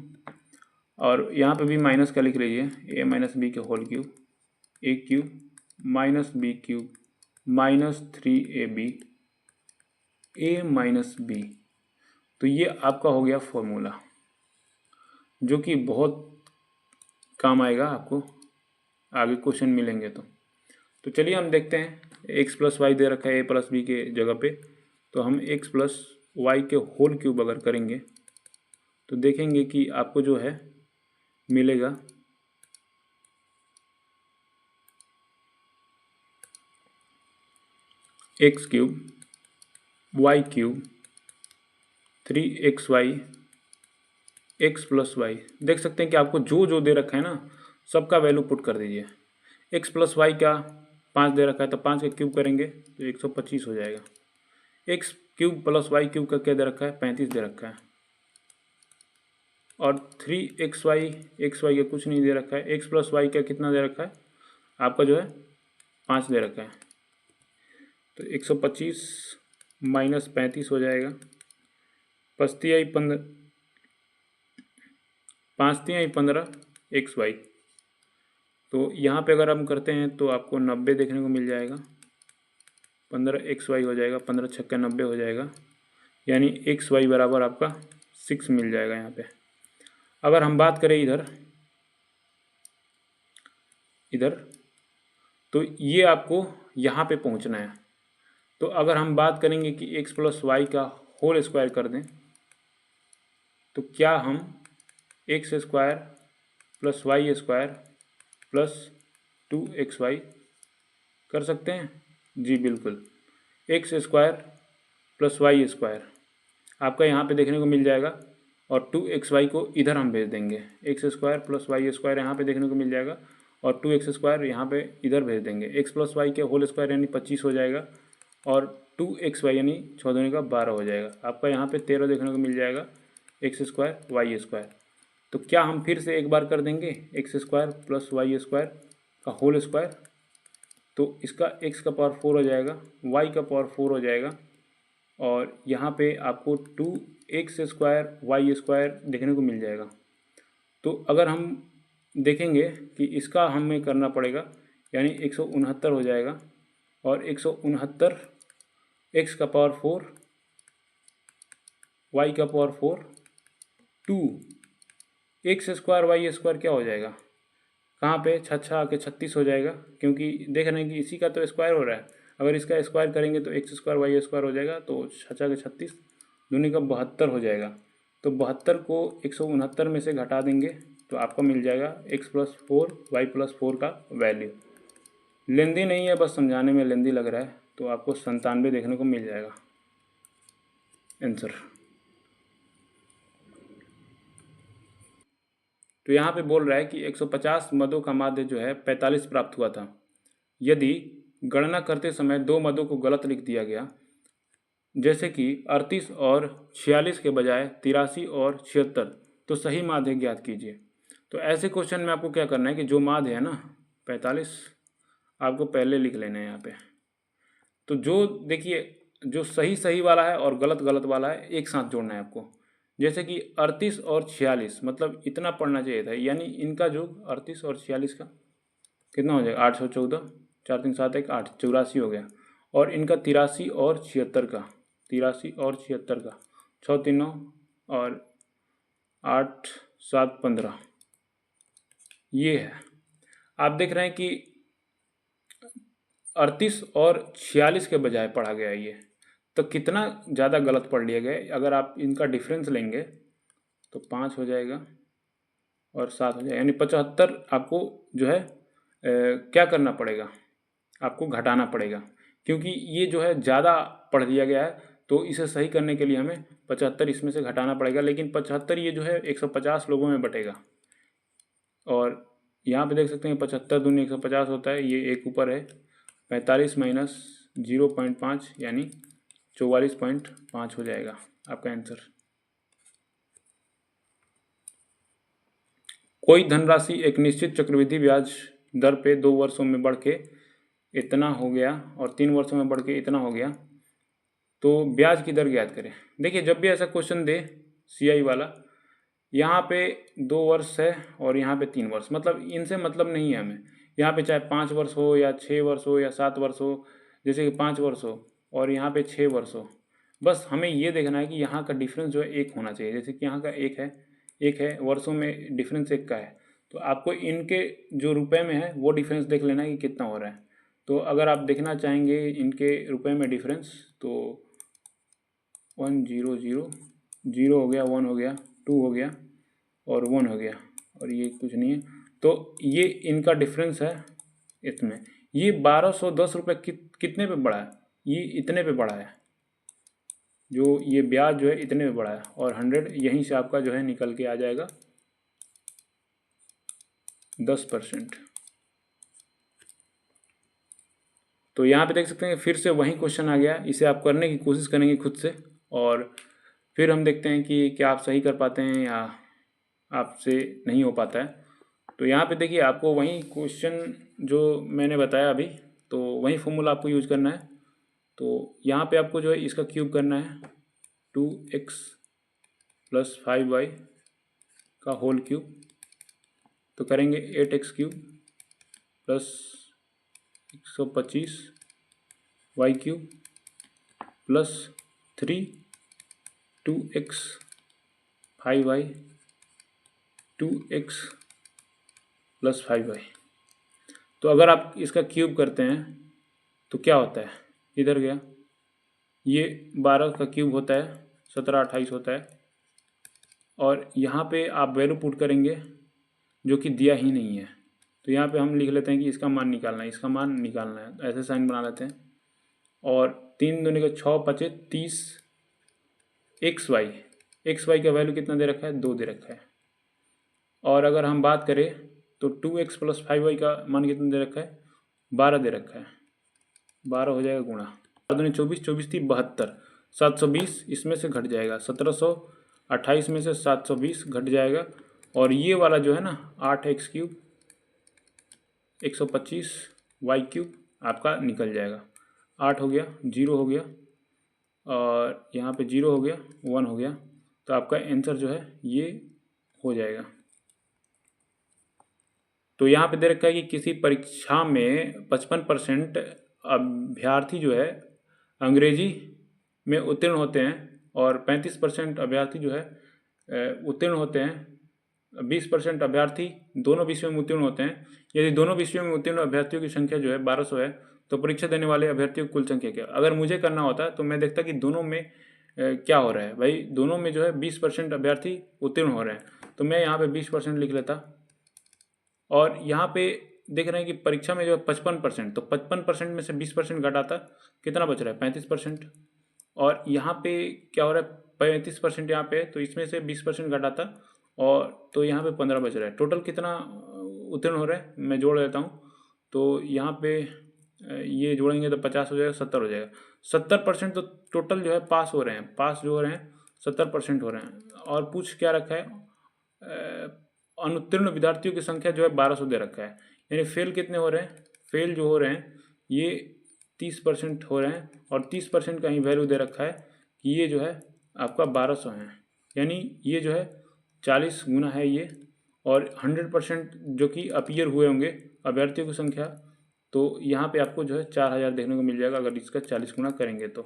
और यहाँ पे भी माइनस का लिख लीजिए, a - b के whole cube, a³ - b³ - 3ab a - b। तो ये आपका हो गया फॉर्मूला, जो कि बहुत काम आएगा आपको आगे क्वेश्चन मिलेंगे तो चलिए हम देखते हैं। x + y दे रखा है a + b के जगह पे, तो हम x + y के होल क्यूब अगर करेंगे तो देखेंगे कि आपको जो है मिलेगा x³ y³ 3xy x + y। देख सकते हैं कि आपको जो जो दे रखा है ना सबका वैल्यू पुट कर दीजिए। x + y का 5 दे रखा है, तो 5 का क्यूब करेंगे तो 125 हो जाएगा। x³ + y³ का क्या दे रखा है, 35 दे रखा है, और 3xy का कुछ नहीं दे रखा है। x + y का कितना दे रखा है आपका जो है 5 दे रखा है, तो 125 - 35 हो जाएगा, 5 3 15 xy। तो यहाँ पे अगर हम करते हैं तो आपको 90 देखने को मिल जाएगा, 15 xy हो जाएगा, 15 छक्का 90 हो जाएगा, यानी xy बराबर आपका 6 मिल जाएगा यहाँ पे। अगर हम बात करें इधर तो ये आपको यहाँ पे पहुँचना है। तो अगर हम बात करेंगे कि x प्लस वाई का होल स्क्वायर कर दें तो क्या हम X square plus Y square plus 2xy कर सकते हैं? जी बिल्कुल। X square plus Y square आपका यहाँ पे देखने को मिल जाएगा और 2xy को इधर हम भेज देंगे। X square plus Y square यहाँ पे देखने को मिल जाएगा और 2x स्क्वायर यहाँ पे इधर भेज देंगे। एक्स प्लस वाई के होल स्क्वायर यानी 25 हो जाएगा और 2xy यानी 6 दूनी का 12 हो जाएगा। आपका यहाँ पे 13 देखने को मिल जाएगा एक्स स्क्वायर वाई स्क्वायर। तो क्या हम फिर से एक बार कर देंगे X square plus Y square का होल स्क्वायर, तो इसका x का पावर 4 हो जाएगा, y का पावर 4 हो जाएगा और यहाँ पे आपको 2x स्क्वायर वाई स्क्वायर देखने को मिल जाएगा। तो अगर हम देखेंगे कि इसका हमें करना पड़ेगा यानी 169 हो जाएगा और 169 x का पावर 4 y का power 4 2 X square Y square क्या हो जाएगा, कहाँ पे छच्छा आके 36 हो जाएगा क्योंकि देख रहे हैं कि इसी का तो स्क्वायर हो रहा है। अगर इसका स्क्वायर करेंगे तो एक्स स्क्वायर वाई स्क्वायर हो जाएगा, तो छच्छा के 36 दूनी का 72 हो जाएगा। तो 72 को 169 में से घटा देंगे तो आपको मिल जाएगा x प्लस 4 वाई प्लस 4 का वैल्यू। लेंदी नहीं है, बस समझाने में लेंदी लग रहा है, तो आपको 97 देखने को मिल जाएगा आंसर। तो यहाँ पे बोल रहा है कि 150 मदों का माध्य जो है 45 प्राप्त हुआ था। यदि गणना करते समय 2 मदों को गलत लिख दिया गया, जैसे कि 38 और 46 के बजाय 83 और 76, तो सही माध्य ज्ञात कीजिए। तो ऐसे क्वेश्चन में आपको क्या करना है कि जो माध्य है ना 45 आपको पहले लिख लेना है यहाँ पे। तो जो देखिए जो सही सही वाला है और गलत गलत वाला है एक साथ जोड़ना है आपको। जैसे कि 38 और 46 मतलब इतना पढ़ना चाहिए था, यानी इनका जो 38 और 46 का कितना हो जाएगा 814, 4 3 7 1 8 84 हो गया। और इनका 83 और 76 का 83 और 76 का 6 3 9 और 8 7 15 ये है। आप देख रहे हैं कि 38 और 46 के बजाय पढ़ा गया ये, तो कितना ज़्यादा गलत पढ़ लिया गया। अगर आप इनका डिफरेंस लेंगे तो 5 हो जाएगा और 7 हो जाएगा, यानी 75 आपको जो है क्या करना पड़ेगा, आपको घटाना पड़ेगा क्योंकि ये जो है ज़्यादा पढ़ लिया गया है। तो इसे सही करने के लिए हमें 75 इसमें से घटाना पड़ेगा, लेकिन 75 ये जो है 150 लोगों में बटेगा। और यहाँ पे देख सकते हैं 75 दूनी 150 होता है, ये एक ऊपर है 45 माइनस 0.5 यानी 44.5 हो जाएगा आपका आंसर। कोई धनराशि एक निश्चित चक्रवृद्धि ब्याज दर पे 2 वर्षों में बढ़ के इतना हो गया और 3 वर्षों में बढ़ के इतना हो गया, तो ब्याज की दर ज्ञात करें। देखिए जब भी ऐसा क्वेश्चन दे सीआई वाला, यहाँ पे 2 वर्ष है और यहाँ पे 3 वर्ष, मतलब इनसे मतलब नहीं है हमें। यहाँ पे चाहे 5 वर्ष हो या 6 वर्ष हो या 7 वर्ष हो, जैसे कि 5 वर्ष हो और यहाँ पे 6 वर्ष हो, बस हमें ये देखना है कि यहाँ का डिफरेंस जो है 1 होना चाहिए। जैसे कि यहाँ का 1 है वर्षों में डिफरेंस 1 का है, तो आपको इनके जो रुपए में है वो डिफरेंस देख लेना है कि कितना हो रहा है। तो अगर आप देखना चाहेंगे इनके रुपए में डिफरेंस, तो 1 0 0 0 हो गया, 1 हो गया, 2 हो गया और 1 हो गया और ये कुछ नहीं है। तो ये इनका डिफरेंस है इसमें। ये 1210 रुपये कितने पे बढ़ा है, ये इतने पे बढ़ा है, जो ये ब्याज जो है इतने पे बढ़ा है और 100 यहीं से आपका जो है निकल के आ जाएगा 10%। तो यहाँ पे देख सकते हैं फिर से वही क्वेश्चन आ गया। इसे आप करने की कोशिश करेंगे खुद से और फिर हम देखते हैं कि क्या आप सही कर पाते हैं या आपसे नहीं हो पाता है। तो यहाँ पे देखिए आपको वही क्वेश्चन जो मैंने बताया अभी, तो वही फॉर्मूला आपको यूज करना है। तो यहाँ पे आपको जो है इसका क्यूब करना है 2x प्लस 5y का होल क्यूब, तो करेंगे 8x cube plus 125 Y cube plus 3 2x 5y 2x + 5y। तो अगर आप इसका क्यूब करते हैं तो क्या होता है, इधर गया, ये 12 का क्यूब होता है 17 28 होता है, और यहाँ पे आप वैल्यू पुट करेंगे जो कि दिया ही नहीं है। तो यहाँ पे हम लिख लेते हैं कि इसका मान निकालना है, इसका मान निकालना है, ऐसे साइन बना लेते हैं। और 3 दूनी के 6 5 30 एक्स वाई का वैल्यू कितना दे रखा है, 2 दे रखा है। और अगर हम बात करें तो 2x + 5y का मान कितना दे रखा है, 12 दे रखा है, 12 हो जाएगा गुणा 4 24 24 थी 72, 720 इसमें से घट जाएगा, 1728 में से 720 घट जाएगा। और ये वाला जो है ना 8x³ 125 y³ आपका निकल जाएगा। 8 हो गया, 0 हो गया, और यहाँ पे 0 हो गया, 1 हो गया। तो आपका आंसर जो है ये हो जाएगा। तो यहाँ पे दे रखा है कि किसी परीक्षा में 55% अभ्यर्थी जो है अंग्रेजी में उत्तीर्ण होते हैं और 35% अभ्यर्थी जो है उत्तीर्ण होते हैं, 20% अभ्यर्थी दोनों विषयों में उत्तीर्ण होते हैं। यदि दोनों विषयों में उत्तीर्ण अभ्यर्थियों की संख्या जो है 1200 है तो परीक्षा देने वाले अभ्यर्थियों की कुल संख्या क्या। अगर मुझे करना होता तो मैं देखता कि दोनों में क्या हो रहा है भाई, दोनों में जो है 20% अभ्यर्थी उत्तीर्ण हो रहे हैं, तो मैं यहाँ पे 20% लिख लेता। और यहाँ पे देख रहे हैं कि परीक्षा में जो है 55%, तो 55% में से 20% घटाता कितना बच रहा है, 35%। और यहाँ पे क्या हो रहा है, 35% यहाँ पे, तो इसमें से 20% घटाता और तो यहाँ पे 15 बच रहा है। टोटल कितना उत्तीर्ण हो रहा है मैं जोड़ देता हूँ। तो यहाँ पे ये जोड़ेंगे तो 50 हो जाएगा, 70 हो जाएगा। 70% तो टोटल जो है पास हो रहे हैं, पास जो हो रहे हैं 70% हो रहे हैं। और पूछ क्या रखा है, अनुत्तीर्ण विद्यार्थियों की संख्या जो है 1200 दे रखा है। यानी फेल कितने हो रहे हैं, फेल जो हो रहे हैं ये 30% हो रहे हैं, और 30% का ही वैल्यू दे रखा है कि ये जो है आपका 1200 है। यानी ये जो है 40 गुना है ये, और 100% जो कि अपीयर हुए होंगे अभ्यर्थियों की संख्या, तो यहाँ पे आपको जो है 4000 देखने को मिल जाएगा अगर इसका 40 गुना करेंगे तो।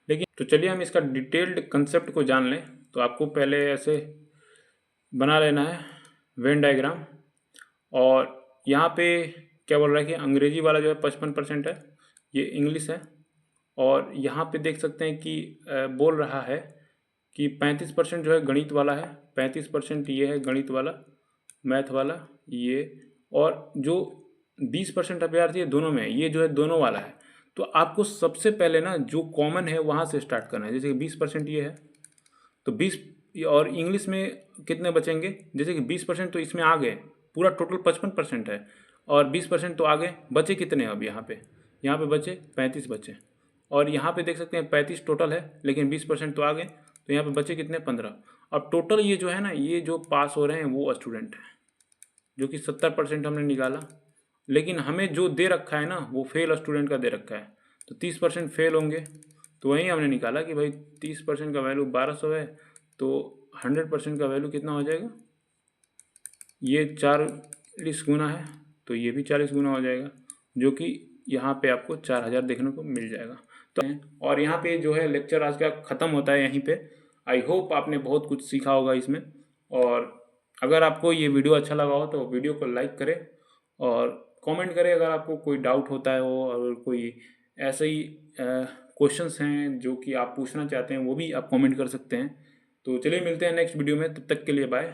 लेकिन तो चलिए हम इसका डिटेल्ड कंसेप्ट को जान लें। तो आपको पहले ऐसे बना लेना है वेन डायग्राम, और यहाँ पे क्या बोल रहा है कि अंग्रेजी वाला जो है 55% है, ये इंग्लिश है। और यहाँ पे देख सकते हैं कि बोल रहा है कि 35% जो है गणित वाला है, 35% ये है गणित वाला, मैथ वाला ये, और जो 20% अभ्यर्थी है दोनों में, ये जो है दोनों वाला है। तो आपको सबसे पहले ना जो कॉमन है वहाँ से स्टार्ट करना है। जैसे कि 20% ये है तो 20, और इंग्लिश में कितने बचेंगे, जैसे कि 20% तो इसमें आ गए, पूरा टोटल 55% है, और 20% तो आगे बचे कितने अब यहाँ पे बचे 35 बचे। और यहाँ पे देख सकते हैं 35 टोटल है, लेकिन 20% तो आ गए, तो यहाँ पे बचे कितने 15। अब टोटल ये जो है ना, ये जो पास हो रहे हैं वो स्टूडेंट हैं, जो कि 70% हमने निकाला। लेकिन हमें जो दे रखा है ना वो फेल स्टूडेंट का दे रखा है, तो 30% फेल होंगे। तो वहीं हमने निकाला कि भाई 30% का वैल्यू 1200 है, तो 100% का वैल्यू कितना हो जाएगा, ये 40 गुना है, तो ये भी 40 गुना हो जाएगा, जो कि यहाँ पे आपको 4000 देखने को मिल जाएगा। तो और यहाँ पे जो है लेक्चर आज का ख़त्म होता है यहीं पे। आई होप आपने बहुत कुछ सीखा होगा इसमें। और अगर आपको ये वीडियो अच्छा लगा हो तो वीडियो को लाइक करें और कमेंट करें अगर आपको कोई डाउट होता है हो, और कोई ऐसे ही क्वेश्चंस हैं जो कि आप पूछना चाहते हैं वो भी आप कमेंट कर सकते हैं। तो चलिए मिलते हैं नेक्स्ट वीडियो में, तब तक के लिए बाय।